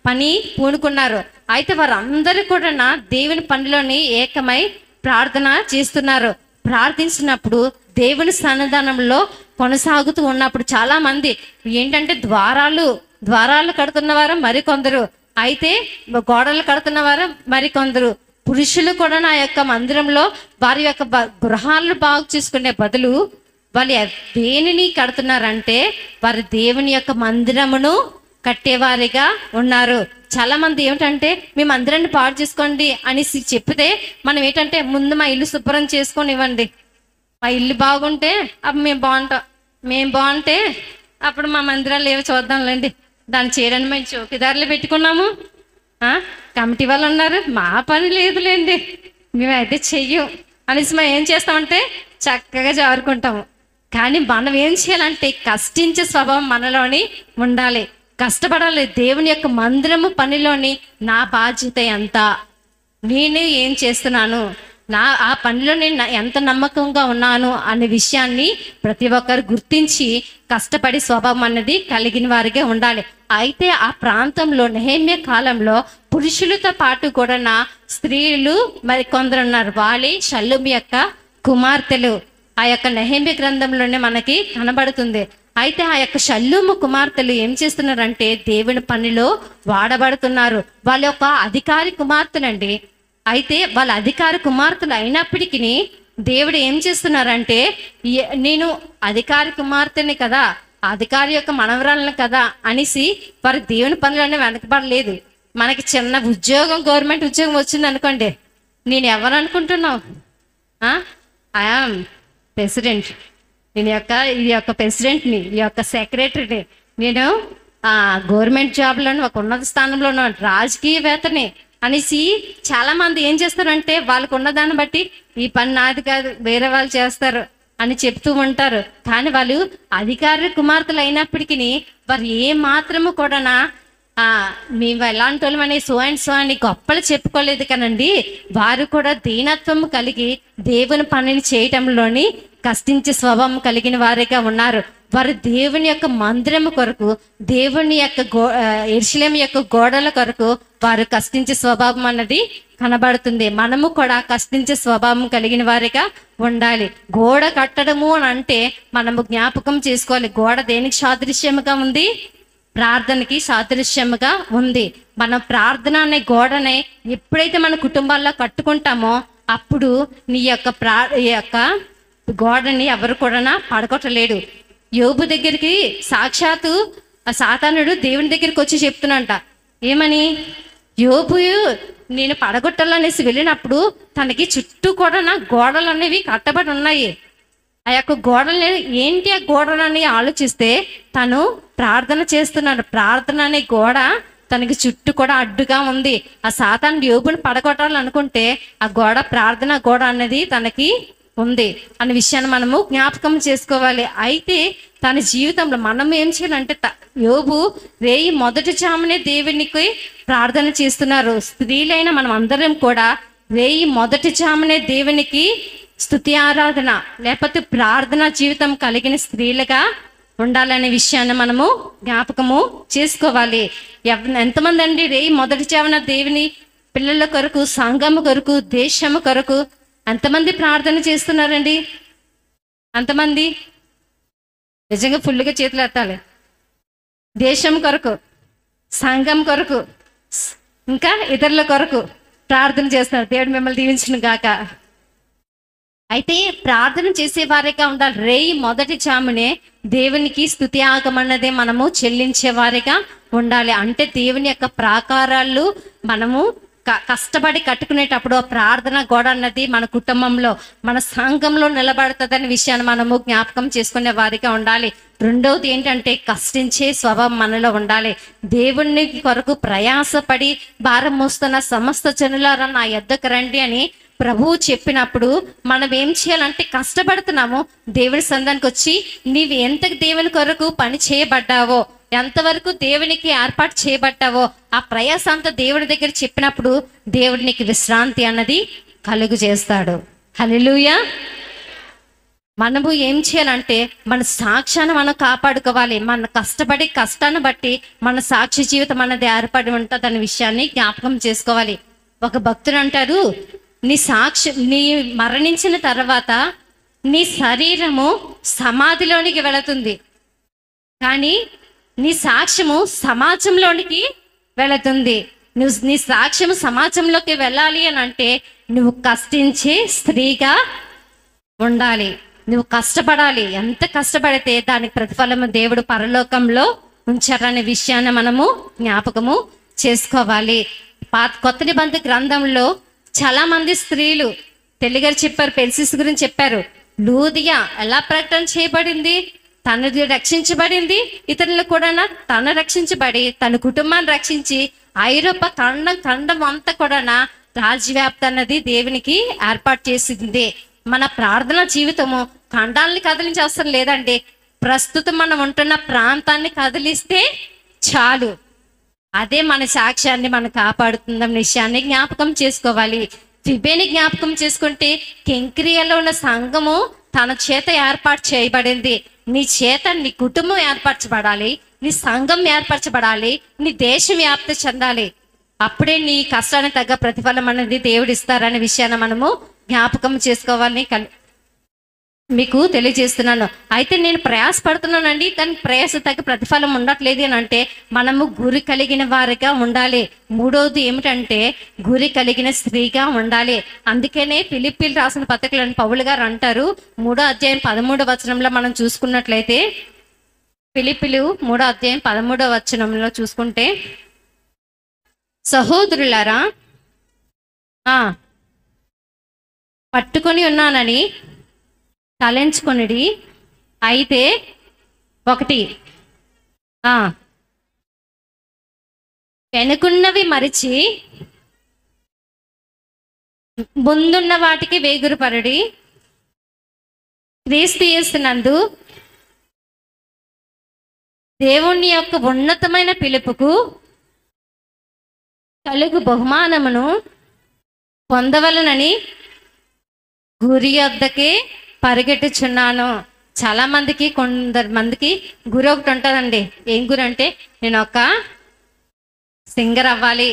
Speaker 2: పని పూనుకున్నారు. అయితే వారందరూ కూడా దేవుని పనిలోని ఏకమై ప్రార్థన చేస్తున్నారు. ప్రార్థించినప్పుడు దేవుని సన్నిధానంలో కొనసాగుతూ ఉన్నప్పుడు చాలా మంది ఏంటంటే ద్వారాలు కడుతున్నవారు మరికొందరు, అయితే గోడలు కడుతున్నవారు మరికొందరు. పురుషులు కూడా నా యొక్క మందిరంలో వారి యొక్క గృహాలను బాగు చేసుకునే బదులు వాళ్ళు దేనిని కడుతున్నారంటే వారి దేవుని యొక్క మందిరమును కట్టేవారిగా ఉన్నారు. చాలా మంది ఏమిటంటే మీ మందిరాన్ని పాడు చేసుకోండి అనేసి చెప్తే మనం ఏంటంటే ముందు మా ఇల్లు శుభ్రం చేసుకొని ఇవ్వండి, మా ఇల్లు బాగుంటే అప్పుడు మేము బాగుంటే అప్పుడు మా మందిరాలు ఏవో చూద్దాంలేండి, దాన్ని చేయడానికి మేము చౌకీదారులు పెట్టుకున్నాము, కమిటీ వాళ్ళు ఉన్నారు, మా పని లేదులేండి, మేమైతే చెయ్యం అనేసి మనం ఏం చేస్తామంటే చక్కగా జారుకుంటాము. కానీ మనం ఏం చేయాలంటే కష్టించే స్వభావం మనలోని ఉండాలి, కష్టపడాలి. దేవుని యొక్క మందిరము పనిలోని నా బాధ్యత ఎంత, నేను ఏం చేస్తున్నాను, ఆ పనిలో నేను ఎంత నమ్మకంగా ఉన్నాను అనే విషయాన్ని ప్రతి ఒక్కరు గుర్తించి కష్టపడి స్వభావం అన్నది కలిగిన వారిగా ఉండాలి. అయితే ఆ ప్రాంతంలో నెహెమ్యా కాలంలో పురుషులతో పాటు కూడా స్త్రీలు మరి కొందరు ఉన్నారు. వాళ్ళే షల్లూము యొక్క కుమార్తెలు. ఆ యొక్క నెహెమ్యా గ్రంథంలోనే మనకి కనబడుతుంది. అయితే ఆ యొక్క షల్లూము కుమార్తెలు ఏం చేస్తున్నారంటే దేవుని పనిలో వాడబడుతున్నారు. వాళ్ళ యొక్క అధికారి కుమార్తెలండి. అయితే వాళ్ళ అధికార కుమార్తెలు అయినప్పటికీ దేవుడు ఏం చేస్తున్నారంటే నేను అధికారి కుమార్తెని కదా, అధికారి యొక్క మనవరాలను కదా అనేసి వారి దేవుని పనులనే వెనకబడలేదు. మనకి చిన్న ఉద్యోగం, గవర్నమెంట్ ఉద్యోగం వచ్చింది అనుకోండి, నేను ఎవరు అనుకుంటున్నావు? ఐఆమ్ ప్రెసిడెంట్, నేను ఈ యొక్క ప్రెసిడెంట్ని, ఈ యొక్క సెక్రటరీని, నేను గవర్నమెంట్ జాబ్లోని ఒక ఉన్నత స్థానంలో ఉన్న రాజకీయవేత్తని అనేసి చాలా మంది ఏం చేస్తారంటే వాళ్ళకు ఉన్నదాన్ని బట్టి ఈ పని నాది కాదు వేరే వాళ్ళు చేస్తారు అని చెప్తూ ఉంటారు. కానీ వాళ్ళు అధికార కుమార్తెలు అయినప్పటికీ వారు ఏ మాత్రము కూడా మేము ఎలాంటి వాళ్ళమని సో అండ్ సో అని గొప్పలు చెప్పుకోలేదు కానండి, వారు కూడా దీనత్వం కలిగి దేవుని పనిని చేయటంలోని కష్టించే స్వభావం కలిగిన వారిగా ఉన్నారు. వారు దేవుని యొక్క మందిరము కొరకు, దేవుని యొక్క యెరూషలేము యొక్క గోడల కొరకు వారు కష్టించే స్వభావం అన్నది కనబడుతుంది. మనము కూడా కష్టించే స్వభావం కలిగిన వారిగా ఉండాలి. గోడ కట్టడము అని అంటే మనము జ్ఞాపకం చేసుకోవాలి, గోడ దేనికి సాదృశ్యముగా ఉంది? ప్రార్థనకి సాదృశ్యముగా ఉంది. మనం ప్రార్థన అనే గోడని ఎప్పుడైతే మన కుటుంబాల్లో కట్టుకుంటామో అప్పుడు నీ యొక్క గోడని ఎవరు కూడా పడగొట్టలేడు. యోబు దగ్గరికి సాక్షాత్తు సాతానుడు దేవుని దగ్గరికి వచ్చి చెప్తున్నంట, ఏమని? యోబు నేను పడగొట్టాలనేసి వెళ్ళినప్పుడు తనకి చుట్టూ కూడా గోడలు అనేవి కట్టబడి ఉన్నాయి. ఆ యొక్క గోడలు ఏంటి, ఆ గోడలని ఆలోచిస్తే తను ప్రార్థన చేస్తున్నాడు. ప్రార్థన అనే గోడ తనకి చుట్టూ కూడా అడ్డుగా ఉంది. ఆ సాతాను యోబుని పడగొట్టాలనుకుంటే ఆ గోడ, ప్రార్థన గోడ అనేది తనకి ఉంది అనే విషయాన్ని మనము జ్ఞాపకం చేసుకోవాలి. అయితే తన జీవితంలో మనం ఏం చేయాలంటే యోబు రేయి మొదటి జామునే దేవునికి ప్రార్థన చేస్తున్నారు. స్త్రీలైన మనం అందరం కూడా రేయి మొదటి జామునే దేవునికి స్తుతి ఆరాధన లేకపోతే ప్రార్థన జీవితం కలిగిన స్త్రీలుగా ఉండాలనే విషయాన్ని మనము జ్ఞాపకము చేసుకోవాలి. ఎంతమంది అండి రేయి మొదటి జామున దేవుని పిల్లల కొరకు, సంఘము కొరకు, దేశము కొరకు ఎంతమంది ప్రార్థన చేస్తున్నారండి? అంతమంది నిజంగా ఫుల్గా చేతులు ఎత్తాలి. దేశం కొరకు, సంఘం కొరకు, ఇంకా ఇతరుల కొరకు ప్రార్థన చేస్తున్నారు. దేవుడు మిమ్మల్ని దీవించును గాక. అయితే ప్రార్థన చేసేవారిగా ఉండాలి. రేయి మొదటి జామునే దేవునికి స్తుతి ఆగమన్నదే మనము చెల్లించేవారిగా ఉండాలి. అంటే దేవుని యొక్క ప్రాకారాలు మనము కష్టపడి కట్టుకునేటప్పుడు ప్రార్థన గోడ అన్నది మన కుటుంబంలో, మన సంఘంలో నిలబడుతుందనే విషయాన్ని మనము జ్ఞాపకం చేసుకునే వారిగా ఉండాలి. రెండవది ఏంటంటే కష్టించే స్వభావం మనలో ఉండాలి. దేవుని కొరకు ప్రయాసపడి భారం మోస్తున్న సమస్త జనులారా నా యొద్దకు రండి అని ప్రభువు చెప్పినప్పుడు మనం ఏం చేయాలంటే కష్టపడుతున్నాము. దేవుని సంఘానికి వచ్చి నీవు ఎంత దేవుని కొరకు పని చేయబడ్డావో, ఎంతవరకు దేవునికి ఏర్పాటు చేయబడ్డావో ఆ ప్రయాస అంతా దేవుడి దగ్గర చెప్పినప్పుడు దేవుడు నీకు విశ్రాంతి అన్నది కలుగు చేస్తాడు. హల్లెలూయా. మనము ఏం చేయాలంటే మన సాక్ష్యాన్ని మనం కాపాడుకోవాలి. మన కష్టాన్ని బట్టి మన సాక్షి జీవితం అన్నది ఏర్పడి ఉంటుంది అనే విషయాన్ని జ్ఞాపకం చేసుకోవాలి. ఒక భక్తుడు అంటారు, నీ మరణించిన తర్వాత నీ శరీరము సమాధిలోనికి వెళుతుంది, కానీ నీ సాక్ష్యము సమాజంలోనికి వెళుతుంది. నీ సాక్ష్యము సమాజంలోకి వెళ్ళాలి అని అంటే నువ్వు కష్టించే స్త్రీగా ఉండాలి. నువ్వు కష్టపడాలి. ఎంత కష్టపడితే దానికి ప్రతిఫలము దేవుడు పరలోకంలో ఉంచారనే విషయాన్ని మనము జ్ఞాపకము చేసుకోవాలి. కొత్త నిబంధన గ్రంథంలో చాలా మంది స్త్రీలు తెలుగారు చెప్పారు, పెర్సిస్ గురించి చెప్పారు. లూదియా ఎలా ప్రకటన చేయబడింది, తనది రక్షించబడింది, ఇతరులు కూడా తను రక్షించబడి తన కుటుంబాన్ని రక్షించి ఐరోపా ఖండం అంతా కూడా రాజ్యవ్యాప్తి అన్నది దేవునికి ఏర్పాటు చేసింది. మన ప్రార్థన జీవితము ఖండాలని కదిలించే అవసరం లేదండి. ప్రస్తుతం మనం ఉంటున్న ప్రాంతాన్ని కదిలిస్తే చాలు, అదే మన సాక్ష్యాన్ని మనం కాపాడుతుందన్న విషయాన్ని జ్ఞాపకం చేసుకోవాలి. ఫిబేని జ్ఞాపకం చేసుకుంటే కెంక్రియాలో ఉన్న సంఘము తన చేత ఏర్పాటు చేయబడింది. నీ చేత నీ కుటుంబం ఏర్పరచబడాలి, నీ సంఘం ఏర్పరచబడాలి, నీ దేశం వ్యాప్తి చెందాలి. అప్పుడే నీ కష్టానికి తగ్గ ప్రతిఫలం అనేది దేవుడు ఇస్తారనే విషయాన్ని మనము జ్ఞాపకం చేసుకోవాలని మీకు తెలియజేస్తున్నాను. అయితే నేను ప్రయాసపడుతున్నానండి, కానీ ప్రయాస తగ్గ ప్రతిఫలం ఉండట్లేదు అని అంటే మనము గురి కలిగిన వారిగా ఉండాలి. మూడవది ఏమిటంటే గురి కలిగిన స్త్రీగా ఉండాలి. అందుకనే ఫిలిప్పీలు రాసిన పత్రికలను పౌలు గారు అంటారు, 3వ అధ్యాయం 13వ వచనంలో మనం చూసుకున్నట్లయితే, ఫిలిప్పీలు 3వ అధ్యాయం 13వ వచనంలో చూసుకుంటే, సహోదరులారా పట్టుకొని ఉన్నానని తలంచుకొనిడి. అయితే 1 వెనుకున్నవి మరిచి ముందున్న వాటికి వేగురుపరుడి. క్రీస్తు యేసునందు దేవుని యొక్క ఉన్నతమైన పిలుపుకు కలుగు బహుమానమును పొందవలనని గురి వద్దకే పరిగెట్టుచున్నాను. చాలా మందికి, కొందరు మందికి గురి ఒకటి ఉంటుందండి. ఏం గురి అంటే, నేను ఒక సింగర్ అవ్వాలి,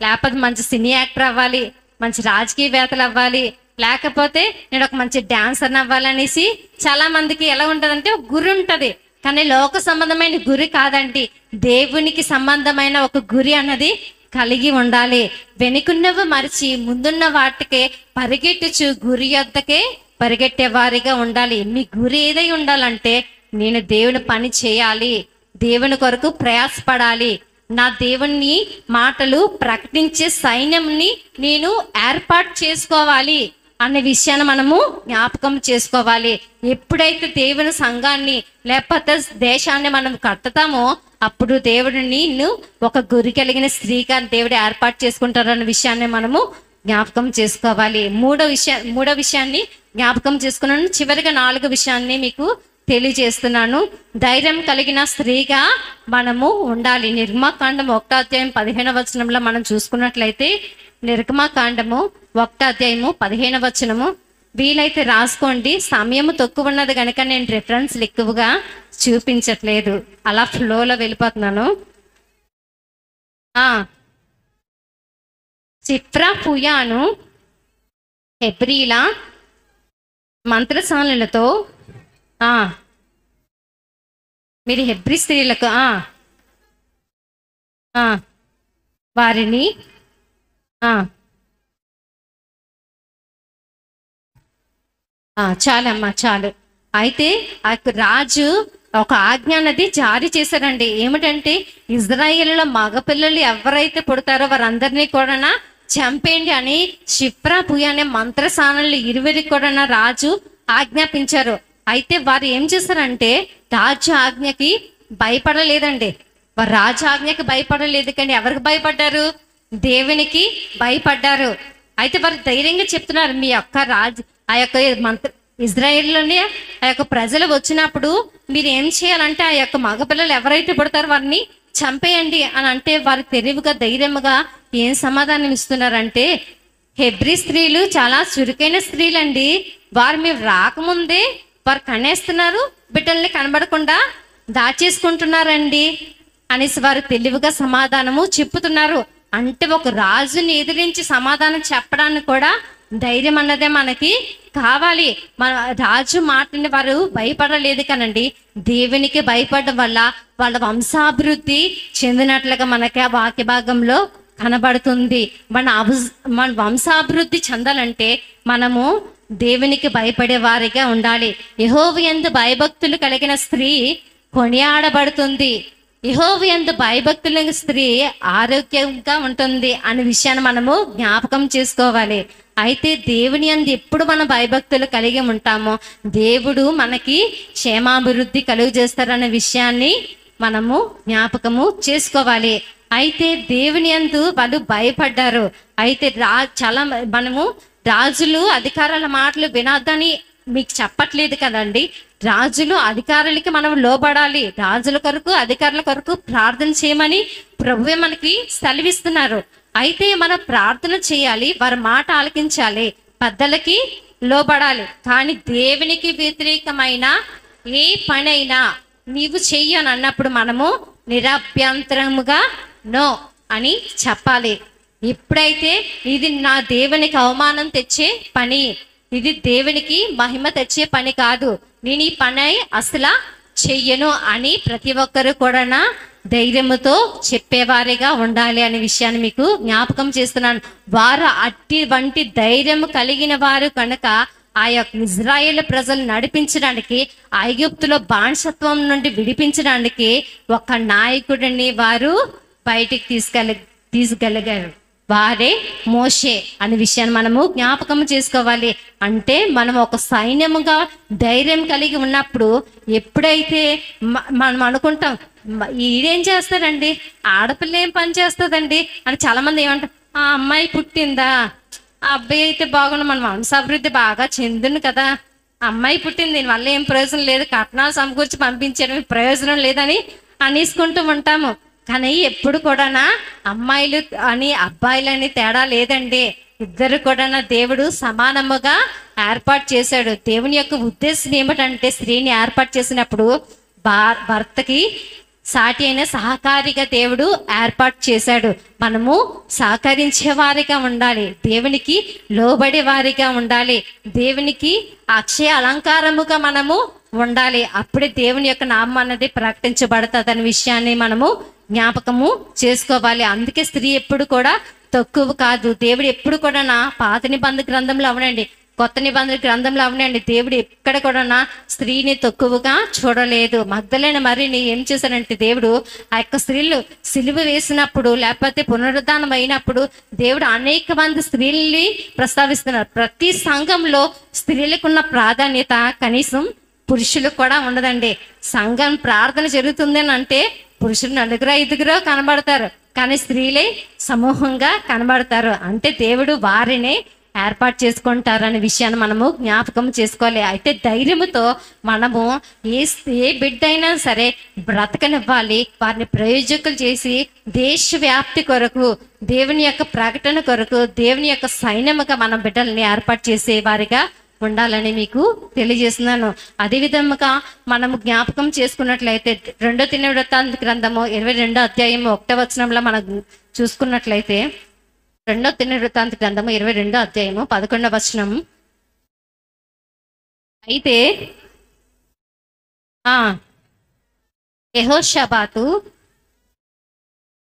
Speaker 2: లేకపోతే మంచి సినీ యాక్టర్ అవ్వాలి, మంచి రాజకీయవేత్తలు అవ్వాలి, లేకపోతే నేను ఒక మంచి డాన్సర్ అవ్వాలనేసి చాలా మందికి ఎలా ఉంటుందంటే ఒక గురి ఉంటుంది. కానీ లోక సంబంధమైన గురి కాదండి, దేవునికి సంబంధమైన ఒక గురి అన్నది కలిగి ఉండాలి. వెనుకున్నవి మరిచి ముందున్న వాటికే పరిగెట్టుచు గురి వద్దకే పరిగెట్టే వారిగా ఉండాలి. మీ గురి ఏదై ఉండాలంటే, నేను దేవుని పని చేయాలి, దేవుని కొరకు ప్రయాసపడాలి, నా దేవుని మాటలు ప్రకటించే సైన్యంని నేను ఏర్పాటు చేసుకోవాలి అనే విషయాన్ని మనము జ్ఞాపకం చేసుకోవాలి. ఎప్పుడైతే దేవుని సంఘాన్ని లేకపోతే దేశాన్ని మనం కట్టుతామో అప్పుడు దేవుడిని ఒక గురి కలిగిన స్త్రీగా దేవుడు ఏర్పాటు చేసుకుంటారన్న విషయాన్ని మనము జ్ఞాపకం చేసుకోవాలి. మూడో విషయాన్ని జ్ఞాపకం చేసుకున్నాను. చివరిగా 4వ విషయాన్ని మీకు తెలియజేస్తున్నాను. ధైర్యం కలిగిన స్త్రీగా మనము ఉండాలి. నిర్గమకాండం 1వ అధ్యాయం 15వ వచనంలో మనం చూసుకున్నట్లయితే, నిర్గమకాండము 1వ అధ్యాయము 15వ వచనము, వీలైతే రాసుకోండి, సమయము తక్కువ ఉన్నది కనుక నేను రెఫరెన్స్లు ఎక్కువగా చూపించట్లేదు, అలా ఫ్లోలో వెళ్ళిపోతున్నాను. సిప్రా పుయాను హెబ్రీల మంత్రసానులతో మీరు హెబ్రీ స్త్రీలకు వారిని చాలమ్మా చాలు. అయితే ఆ రాజు ఒక ఆజ్ఞ అనేది జారీ చేశారండి. ఏమిటంటే, ఇజ్రాయేలులో మగపిల్లలు ఎవరైతే పుడతారో వారందరినీ కూడా చంపేయండి అని షిప్రా పుయ అనే మంత్రసానులు 20 కూడా రాజు ఆజ్ఞాపించారు. అయితే వారు ఏం చేశారంటే, రాజు ఆజ్ఞకి భయపడలేదండి. వారు రాజు ఆజ్ఞకి భయపడలేదు, కానీ ఎవరికి భయపడ్డారు? దేవునికి భయపడ్డారు. అయితే వారు ధైర్యంగా చెప్తున్నారు, మీ యొక్క ఆ యొక్క ఇజ్రాయేల్లోనే ఆ యొక్క ప్రజలు వచ్చినప్పుడు మీరు ఏం చేయాలంటే, ఆ యొక్క మగపిల్లలు ఎవరైతే పుడతారో వారిని చంపేయండి అని అంటే, వారు తెలివిగా ధైర్యముగా ఏం సమాధానం ఇస్తున్నారంటే, హెబ్రీ స్త్రీలు చాలా చురుకైన స్త్రీలండి, వారు మీరు రాకముందే వారు కనేస్తున్నారు, బిడ్డల్ని కనబడకుండా దాచేసుకుంటున్నారండి అనేసి వారు తెలివిగా సమాధానము చెప్పుతున్నారు. అంటే ఒక రాజుని ఎదిరించి సమాధానం చెప్పడానికి కూడా ధైర్యం అన్నదే మనకి కావాలి. మన రాజు మాటని వారు భయపడలేదు కానండి, దేవునికి భయపడడం వల్ల వాళ్ళ వంశాభివృద్ధి చెందినట్లుగా మనకి ఆ వాక్య భాగంలో కనబడుతుంది. మన వంశాభివృద్ధి చెందాలంటే మనము దేవునికి భయపడే వారిగా ఉండాలి. యెహోవా యందు భయభక్తులు కలిగిన స్త్రీ కొనియాడబడుతుంది. యెహోవా యందు భయభక్తులు కలిగిన స్త్రీ ఆరోగ్యంగా ఉంటుంది అనే విషయాన్ని మనము జ్ఞాపకం చేసుకోవాలి. అయితే దేవుని యందు ఎప్పుడు మనం భయభక్తులు కలిగి ఉంటామో దేవుడు మనకి క్షేమాభివృద్ధి కలుగు చేస్తారనే విషయాన్ని మనము జ్ఞాపకము చేసుకోవాలి. అయితే దేవుని యందు వాళ్ళు భయపడ్డారు. అయితే చాలా మనము రాజులు అధికారుల మాటలు వినొద్దని మీకు చెప్పట్లేదు కదండి. రాజులు అధికారులకి మనం లోబడాలి. రాజుల కొరకు అధికారుల కొరకు ప్రార్థన చేయమని ప్రభువే మనకి సెలవిస్తున్నారు. అయితే మనం ప్రార్థన చేయాలి, వారి మాట ఆలకించాలి, పెద్దలకి లోబడాలి. కానీ దేవునికి వ్యతిరేకమైన ఏ పనైనా నీవు చెయ్యని అన్నప్పుడు మనము నిరభ్యంతరముగా నో అని చెప్పాలి. ఎప్పుడైతే ఇది నా దేవునికి అవమానం తెచ్చే పని, ఇది దేవునికి మహిమ తెచ్చే పని కాదు, నేను ఈ పని అసలు చెయ్యను అని ప్రతి ఒక్కరు కూడా ధైర్యముతో చెప్పేవారిగా ఉండాలి అనే విషయాన్ని మీకు జ్ఞాపకం చేస్తున్నాను. వారు అటువంటి ధైర్యం కలిగిన వారు కనుక ఆ యొక్క ఇజ్రాయేల్ ప్రజలు నడిపించడానికి, ఐగుప్తులో బానిసత్వం నుండి విడిపించడానికి ఒక నాయకుడిని వారు బయటికి తీసుకెళ్ళగారు. వారే మోషే అనే విషయాన్ని మనము జ్ఞాపకం చేసుకోవాలి. అంటే మనం ఒక సైన్యముగా ధైర్యం కలిగి ఉన్నప్పుడు ఎప్పుడైతే మనం అనుకుంటాం ఈడేం చేస్తారండి, ఆడపిల్ల ఏం పని చేస్తుందండి అని చాలా మంది ఏమంటారు, ఆ అమ్మాయి పుట్టిందా, ఆ అబ్బాయి అయితే బాగుండు, మన వంశాభివృద్ధి బాగా చెందును కదా, అమ్మాయి పుట్టింది దీనివల్ల ఏం ప్రయోజనం లేదు, కట్నాలు సమకూర్చి పంపించడం ప్రయోజనం లేదని అనేసుకుంటూ ఉంటాము. కానీ ఎప్పుడు కూడా అమ్మాయిలు అని అబ్బాయిలని తేడా లేదండి. ఇద్దరు కూడా దేవుడు సమానముగా ఏర్పాటు చేశాడు. దేవుని యొక్క ఉద్దేశం ఏమిటంటే స్త్రీని ఏర్పాటు చేసినప్పుడు భర్తకి సాటి అయిన సహకారిగా దేవుడు ఏర్పాటు చేశాడు. మనము సహకరించే వారిగా ఉండాలి, దేవునికి లోబడే వారిగా ఉండాలి, దేవునికి అక్షయ అలంకారముగా మనము ఉండాలి. అప్పుడే దేవుని యొక్క నామం అన్నది ప్రకటించబడుతుంది అనే విషయాన్ని మనము జ్ఞాపకము చేసుకోవాలి. అందుకే స్త్రీ ఎప్పుడు కూడా తక్కువ కాదు. దేవుడు ఎప్పుడు కూడా పాత నిబంధన గ్రంథంలో అవనండి, కొత్త నిబంధన గ్రంథంలో అవనండి, దేవుడు ఎక్కడ కూడా స్త్రీని తక్కువగా చూడలేదు. మగ్దలైన మరిని ఏం చేశారంటే దేవుడు ఆ యొక్క స్త్రీలు సిలువ వేసినప్పుడు లేకపోతే పునరుద్ధానం అయినప్పుడు దేవుడు అనేక మంది స్త్రీల్ని ప్రస్తావిస్తున్నారు. ప్రతి సంఘంలో స్త్రీలకున్న ప్రాధాన్యత కనీసం పురుషులకు కూడా ఉండదండి. సంఘం ప్రార్థన జరుగుతుంది అని అంటే పురుషులు 4-5 కనబడతారు, కానీ స్త్రీలే సమూహంగా కనబడతారు. అంటే దేవుడు వారిని ఏర్పాటు చేసుకుంటారనే విషయాన్ని మనము జ్ఞాపకం చేసుకోవాలి. అయితే ధైర్యముతో మనము ఏ బిడ్డ అయినా సరే బ్రతకనివ్వాలి, వారిని ప్రయోజకులు చేసి దేశవ్యాప్తి కొరకు, దేవుని యొక్క ప్రకటన కొరకు, దేవుని యొక్క సైన్యముగా మన బిడ్డల్ని ఏర్పాటు చేసే వారిగా ఉండాలని మీకు తెలియజేస్తున్నాను. అదేవిధంగా మనము జ్ఞాపకం చేసుకున్నట్లయితే 2 దినవృత్తాంత గ్రంథము 22వ అధ్యాయము 1వ వచనంలో మనం చూసుకున్నట్లయితే 2 దినవృత్తాంత గ్రంథము 22వ అధ్యాయము 11వ వచనం. అయితే యెహోషాబాతు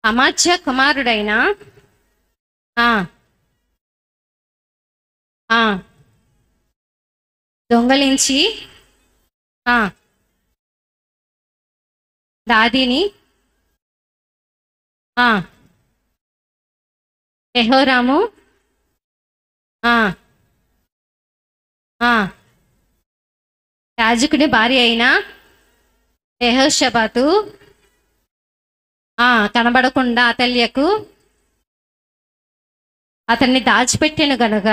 Speaker 2: అమాజ్యా కుమారుడైన దొంగలించి దాదిని యెహోరాము యాజకుని భార్య అయిన యెహోషాబాతు కనబడకుండా అతల్యకు అతన్ని దాచిపెట్టాను గనుక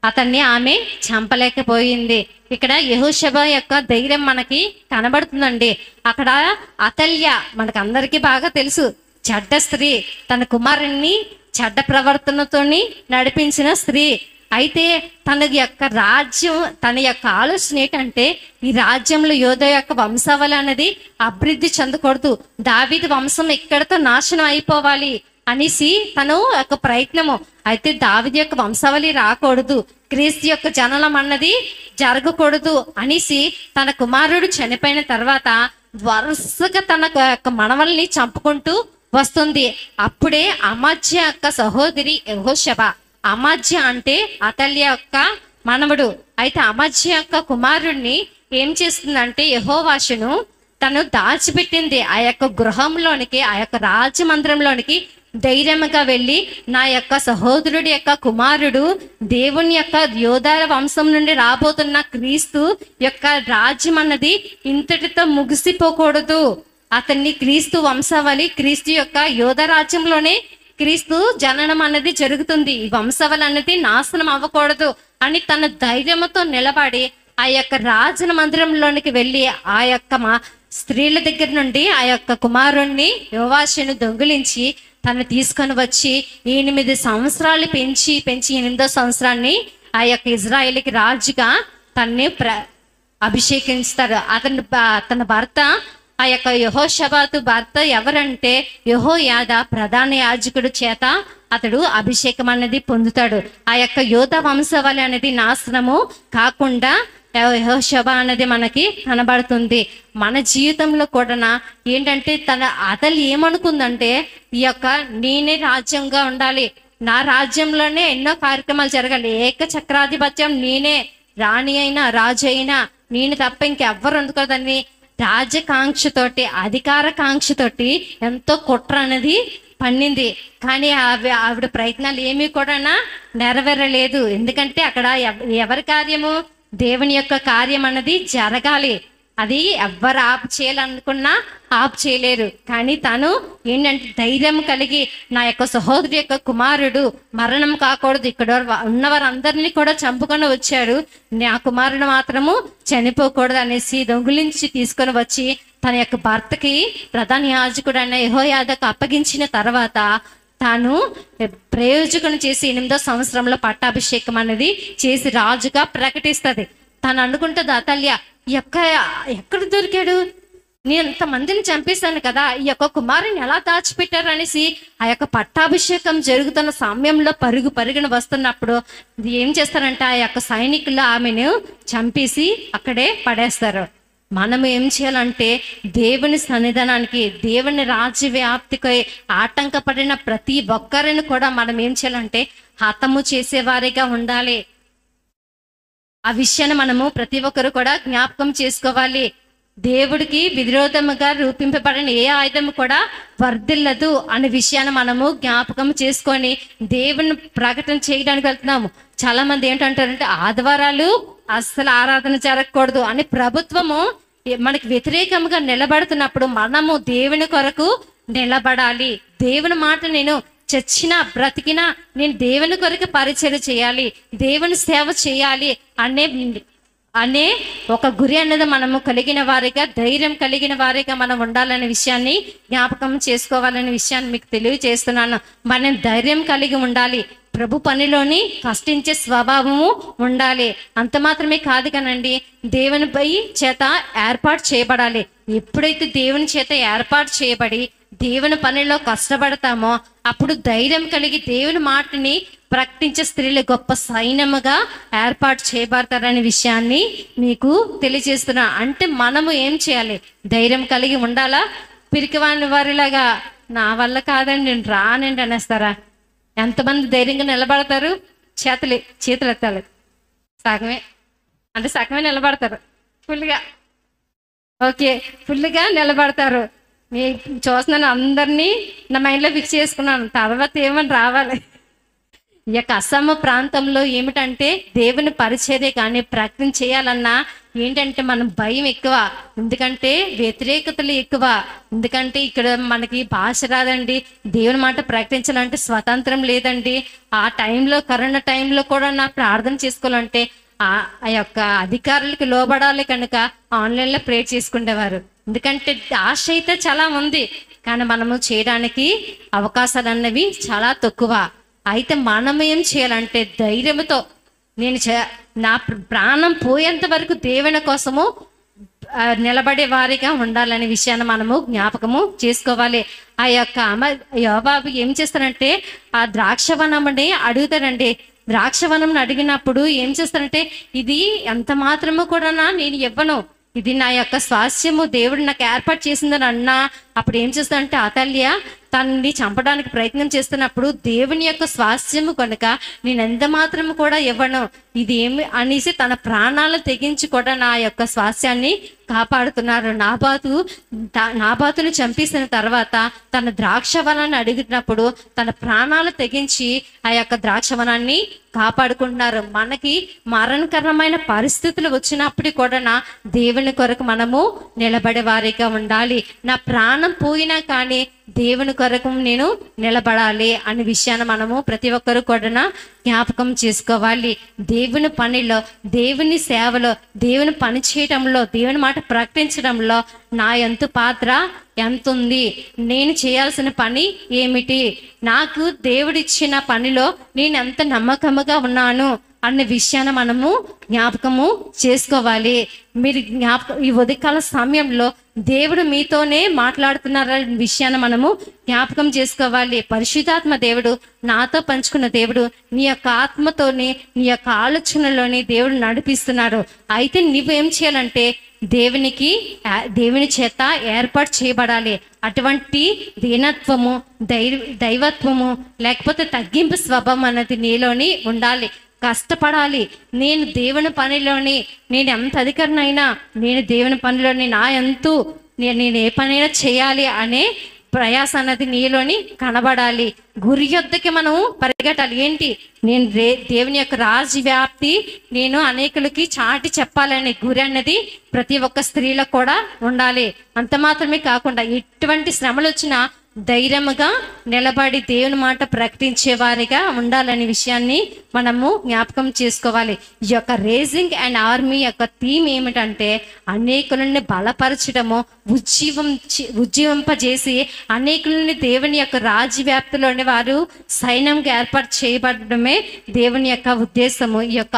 Speaker 2: అతన్ని ఆమె చంపలేకపోయింది. ఇక్కడ యెహోషాబా యొక్క ధైర్యం మనకి కనబడుతుందండి. అక్కడ అతల్య మనకు అందరికీ బాగా తెలుసు, చెడ్డ స్త్రీ, తన కుమారుణ్ణి చెడ్డ ప్రవర్తనతోని నడిపించిన స్త్రీ. అయితే తన యొక్క రాజ్యం, తన యొక్క ఆలోచన ఏంటంటే ఈ రాజ్యంలో యోధ యొక్క వంశావళి అనేది అభివృద్ధి చెందకూడదు, దావీదు వంశం ఇక్కడితో నాశనం అయిపోవాలి, అనేసి తను ఒక ప్రయత్నము. అయితే దావీదు యొక్క వంశావళి రాకూడదు, క్రీస్తు యొక్క జననం అన్నది జరగకూడదు అనేసి తన కుమారుడు చనిపోయిన తర్వాత వరుసగా తన యొక్క మనవల్ని చంపుకుంటూ వస్తుంది. అప్పుడే అమజ్య యొక్క సహోదరి యెహోషబ, అమజ్య అంటే అతల్య యొక్క మనవడు. అయితే అమజ్య యొక్క కుమారుణ్ణి ఏం చేస్తుందంటే యెహోవాషును తను దాచిపెట్టింది ఆ యొక్క గృహంలోనికి, ఆ యొక్క రాజమందిరంలోనికి ధైర్యంగా వెళ్ళి నా యొక్క సహోదరుడి యొక్క కుమారుడు దేవుని యొక్క యోధార వంశం నుండి రాబోతున్న క్రీస్తు యొక్క రాజ్యం అన్నది ఇంతటితో ముగిసిపోకూడదు, అతన్ని క్రీస్తు వంశావళి, క్రీస్తు యొక్క యోధ రాజ్యంలోనే క్రీస్తు జననం అన్నది జరుగుతుంది, ఈ వంశావళి అన్నది నాశనం అవ్వకూడదు అని తన ధైర్యంతో నిలబడి ఆ యొక్క రాజన మందిరంలోనికి వెళ్ళి ఆ యొక్క స్త్రీల దగ్గర నుండి ఆ యొక్క కుమారుణ్ణి యోవాషును దొంగిలించి తను తీసుకొని వచ్చి 8 సంవత్సరాలు పెంచి 8వ సంవత్సరాన్ని ఆ యొక్క ఇజ్రాయేలుకి రాజుగా తన్ని అభిషేకిస్తారు. తన భర్త ఆ యొక్క యెహోషాబాతు భర్త ఎవరంటే యెహోయాద ప్రధాన యాజకుడు చేత అతడు అభిషేకం అనేది పొందుతాడు. ఆ యొక్క యోధ వంశావళి అనేది నాశనము కాకుండా యెహోషాబా అనేది మనకి కనబడుతుంది. మన జీవితంలో కూడా ఏంటంటే అతలు ఏమనుకుందంటే ఈ యొక్క నేనే రాజ్యంగా ఉండాలి, నా రాజ్యంలోనే ఎన్నో కార్యక్రమాలు జరగాలి, ఏక చక్రాధిపత్యం నేనే, రాణి అయినా రాజు అయినా నేను తప్ప ఇంకెవ్వరు అందుకోదని రాజకాంక్షతోటి అధికార కాంక్షతోటి ఎంతో కుట్ర అనేది పండింది. కానీ ఆవిడ ప్రయత్నాలు ఏమీ కూడా నెరవేరలేదు. ఎందుకంటే అక్కడ ఎవరి కార్యము, దేవుని యొక్క కార్యం అన్నది జరగాలి, అది ఎవ్వరు ఆపు చేయాలనుకున్నా ఆపు చేయలేరు. కానీ తను ఏంటంటే ధైర్యం కలిగి నా యొక్క సహోదరి యొక్క కుమారుడు మరణం కాకూడదు, ఇక్కడ ఉన్నవారందరినీ కూడా చంపుకొని వచ్చాడు, నా కుమారుడు మాత్రము చనిపోకూడదు అనేసి దొంగిలించి తీసుకొని వచ్చి తన యొక్క భర్తకి ప్రధాన యాజకుడు అయిన యెహోయాదాకు అప్పగించిన తర్వాత తాను ప్రయోజకుని చేసి 8వ సంవత్సరంలో పట్టాభిషేకం అనేది చేసి రాజుగా ప్రకటిస్తుంది. తను అనుకుంటుంది అతల్య ఎక్కడ దొరికాడు, నేను ఎంతమందిని చంపేశాను కదా, ఈ యొక్క కుమారుని ఎలా దాచిపెట్టారు అనేసి ఆ యొక్క పట్టాభిషేకం జరుగుతున్న సమయంలో పరుగున వస్తున్నప్పుడు ఏం చేస్తారంటే ఆ యొక్క సైనికులు ఆమెను చంపేసి అక్కడే పడేస్తారు. మనం ఏం చేయాలంటే దేవుని సన్నిధానానికి, దేవుని రాజ్య వ్యాప్తికి ఆటంకపడిన ప్రతి ఒక్కరిని కూడా మనం ఏం చేయాలంటే హతము చేసేవారిగా ఉండాలి. ఆ విషయాన్ని మనము ప్రతి ఒక్కరు కూడా జ్ఞాపకం చేసుకోవాలి. దేవుడికి విరోధముగా రూపింపబడిన ఏ ఆయుధము కూడా వర్ధిల్లదు అనే విషయాన్ని మనము జ్ఞాపకం చేసుకొని దేవుని ప్రకటన చేయడానికి వెళ్తున్నాము. చాలా మంది ఏంటంటారంటే ఆదివారాలు అస్సలు ఆరాధన జరగకూడదు అని ప్రభుత్వము మనకి వ్యతిరేకంగా నిలబడుతున్నప్పుడు మనము దేవుని కొరకు నిలబడాలి. దేవుని మాట నేను చచ్చినా బ్రతికినా నేను దేవుని కొరకు పరిచయం చేయాలి, దేవుని సేవ చేయాలి అనే ఒక గురి అనేది మనము కలిగిన వారిగా, ధైర్యం కలిగిన వారిగా మనం ఉండాలనే విషయాన్ని జ్ఞాపకం చేసుకోవాలనే విషయాన్ని మీకు తెలియజేస్తున్నాను. మనం ధైర్యం కలిగి ఉండాలి, ప్రభు పనిలోని కష్టించే స్వభావము ఉండాలి. అంత మాత్రమే కాదు కానండి, దేవునిపై చేత ఏర్పాటు చేయబడాలి. ఎప్పుడైతే దేవుని చేత ఏర్పాటు చేయబడి దేవుని పనిలో కష్టపడతామో అప్పుడు ధైర్యం కలిగి దేవుని మాటని ప్రకటించే స్త్రీలు గొప్ప సైన్యముగా ఏర్పాటు చేయబడతారనే విషయాన్ని మీకు తెలియజేస్తున్నా. అంటే మనము ఏం చేయాలి, ధైర్యం కలిగి ఉండాలా? పిరికివాని వారిలాగా నా వల్ల కాదండి నేను రానండి అనేస్తారా? ఎంతమంది ధైర్యంగా నిలబడతారు? చేతులు ఎత్తాలి. సగమే నిలబడతారు. ఫుల్గా నిలబడతారు. మీ చూస్తున్నాను, అందరినీ నా మైండ్లో ఫిక్స్ చేసుకున్నాను. తర్వాత ఏమని రావాలి. ఈ యొక్క అస్సాం ప్రాంతంలో ఏమిటంటే దేవుని పరిచర్య కానీ ప్రకటన చేయాలన్నా ఏంటంటే మనం భయం ఎక్కువ, ఎందుకంటే వ్యతిరేకతలు ఎక్కువ, ఎందుకంటే ఇక్కడ మనకి భాష రాదండి, దేవుని మాట ప్రకటించాలంటే స్వతంత్రం లేదండి. ఆ టైంలో కరోనా టైంలో కూడా నా ప్రార్థన చేసుకోవాలంటే ఆ యొక్క అధికారులకి లోబడాలి కనుక ఆన్లైన్లో ప్రేర్ చేసుకునేవారు. ఎందుకంటే ఆశ అయితే చాలా ఉంది కానీ మనము చేయడానికి అవకాశాలు అన్నవి చాలా తక్కువ. అయితే మనం ఏం చేయాలంటే ధైర్యంతో నా ప్రాణం పోయేంత వరకు దేవుని కోసము నిలబడే వారిగా ఉండాలనే విషయాన్ని మనము జ్ఞాపకము చేసుకోవాలి. ఆ యొక్క యోబాబు ఏం చేస్తారంటే ఆ ద్రాక్షవనంని అడుగుతారండి. ద్రాక్షవనం అడిగినప్పుడు ఏం చేస్తారంటే ఇది ఎంత మాత్రము కూడా నేను ఇవ్వను, ఇది నా యొక్క స్వాస్థ్యము, దేవుడు నాకు ఏర్పాటు చేసిందని అన్నా అప్పుడు ఏం చేస్తానంటే అతల్య తనని చంపడానికి ప్రయత్నం చేస్తున్నప్పుడు దేవుని యొక్క స్వాస్థ్యము కనుక నేను ఎంత మాత్రము కూడా ఇవ్వను, ఇది ఏమి అనేసి తన ప్రాణాలు తెగించి కూడా నా యొక్క స్వాస్థ్యాన్ని కాపాడుతున్నారు. నాబాతును చంపేసిన తర్వాత తన ద్రాక్షవనాన్ని అడిగినప్పుడు తన ప్రాణాలు తెగించి ఆ యొక్క ద్రాక్షవనాన్ని కాపాడుకుంటున్నారు. మనకి మరణకరమైన పరిస్థితులు వచ్చినప్పుడు కూడా దేవుని కొరకు మనము నిలబడే వారిగా ఉండాలి. నా ప్రాణం పోయినా కానీ దేవుని కొరకు నేను నిలబడాలి అనే విషయాన్ని మనము ప్రతి ఒక్కరు కూడా జ్ఞాపకం చేసుకోవాలి. దేవుని పనిలో, దేవుని సేవలో, దేవుని పని చేయటంలో, దేవుని మాట ప్రకటించడంలో నా ఎంత పాత్ర ఎంత ఉంది, నేను చేయాల్సిన పని ఏమిటి, నాకు దేవుడిచ్చిన పనిలో నేను ఎంత నమ్మకముగా ఉన్నాను అన్న విషయాన్ని మనము జ్ఞాపకము చేసుకోవాలి. మీరు ఈ ఉదయకాల సమయంలో దేవుడు మీతోనే మాట్లాడుతున్నారనే విషయాన్ని మనము జ్ఞాపకం చేసుకోవాలి. పరిశుద్ధాత్మ దేవుడు నాతో పంచుకున్న దేవుడు నీ యొక్క ఆత్మతోని నీ యొక్క ఆలోచనలోని దేవుడు నడిపిస్తున్నాడు. అయితే నువ్వేం చేయాలంటే దేవుని చేత ఏర్పాటు చేయబడాలి. అటువంటి దీనత్వము, దైవత్వము లేకపోతే తగ్గింపు స్వభావం అన్నది నీలోని ఉండాలి. కష్టపడాలి. నేను దేవుని పనిలోని, నేను ఎంత అధికారినైనా నేను దేవుని పనిలోని నేను ఏ పనైనా చేయాలి అనే ప్రయాస అన్నది నీలోని కనబడాలి. గురి యొద్దకి మనము పరిగెట్టాలి. ఏంటి, నేను దేవుని యొక్క రాజ్యవ్యాప్తి నేను అనేకులకి చాటి చెప్పాలనే గురి అన్నది ప్రతి ఒక్క స్త్రీలకు కూడా ఉండాలి. అంత మాత్రమే కాకుండా ఎటువంటి శ్రమలు వచ్చినా ధైర్యముగా నిలబడి దేవుని మాట ప్రకటించే వారిగా ఉండాలనే విషయాన్ని మనము జ్ఞాపకం చేసుకోవాలి. ఈ యొక్క రేజింగ్ అండ్ ఆర్మీ యొక్క థీమ్ ఏమిటంటే అనేకులని బలపరచడము, ఉజ్జీవింపజేసి అనేకులని దేవుని యొక్క రాజ్యవ్యాప్తిలోని వారు సైన్యంగా ఏర్పాటు చేయబడమే దేవుని యొక్క ఉద్దేశము. ఈ యొక్క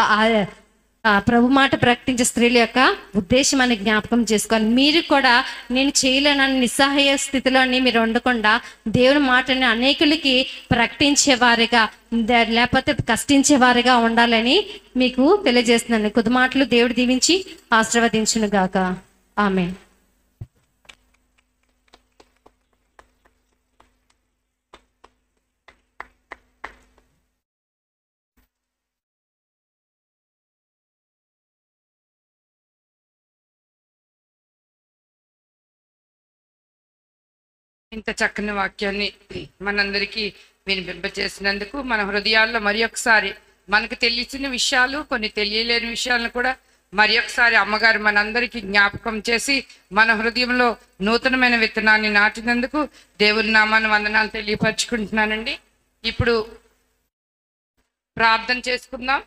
Speaker 2: ప్రభు మాట ప్రకటించే స్త్రీల యొక్క ఉద్దేశం అని జ్ఞాపకం చేసుకోవాలి. మీరు కూడా నేను చేయలేనని నిస్సహాయ స్థితిలోని మీరు ఉండకుండా దేవుని మాటని అనేకులకి ప్రకటించేవారిగా లేకపోతే కష్టించేవారిగా ఉండాలని మీకు తెలియజేస్తున్నాను. కొద్ది మాటలు దేవుడు దీవించి ఆశీర్వదించును గాక. ఆమేన్.
Speaker 1: ఇంత చక్కని వాక్యాన్ని మనందరికీ వినిపింపచేసినందుకు మన హృదయాల్లో మరి ఒకసారి మనకు తెలిసిన విషయాలు, కొన్ని తెలియలేని విషయాలను కూడా మరి ఒకసారి అమ్మగారు మనందరికీ జ్ఞాపకం చేసి మన హృదయంలో నూతనమైన విత్తనాన్ని నాటినందుకు దేవుని నామాన్ని వందనాలు తెలియపరుచుకుంటున్నానండి. ఇప్పుడు ప్రార్థన చేసుకుందాం.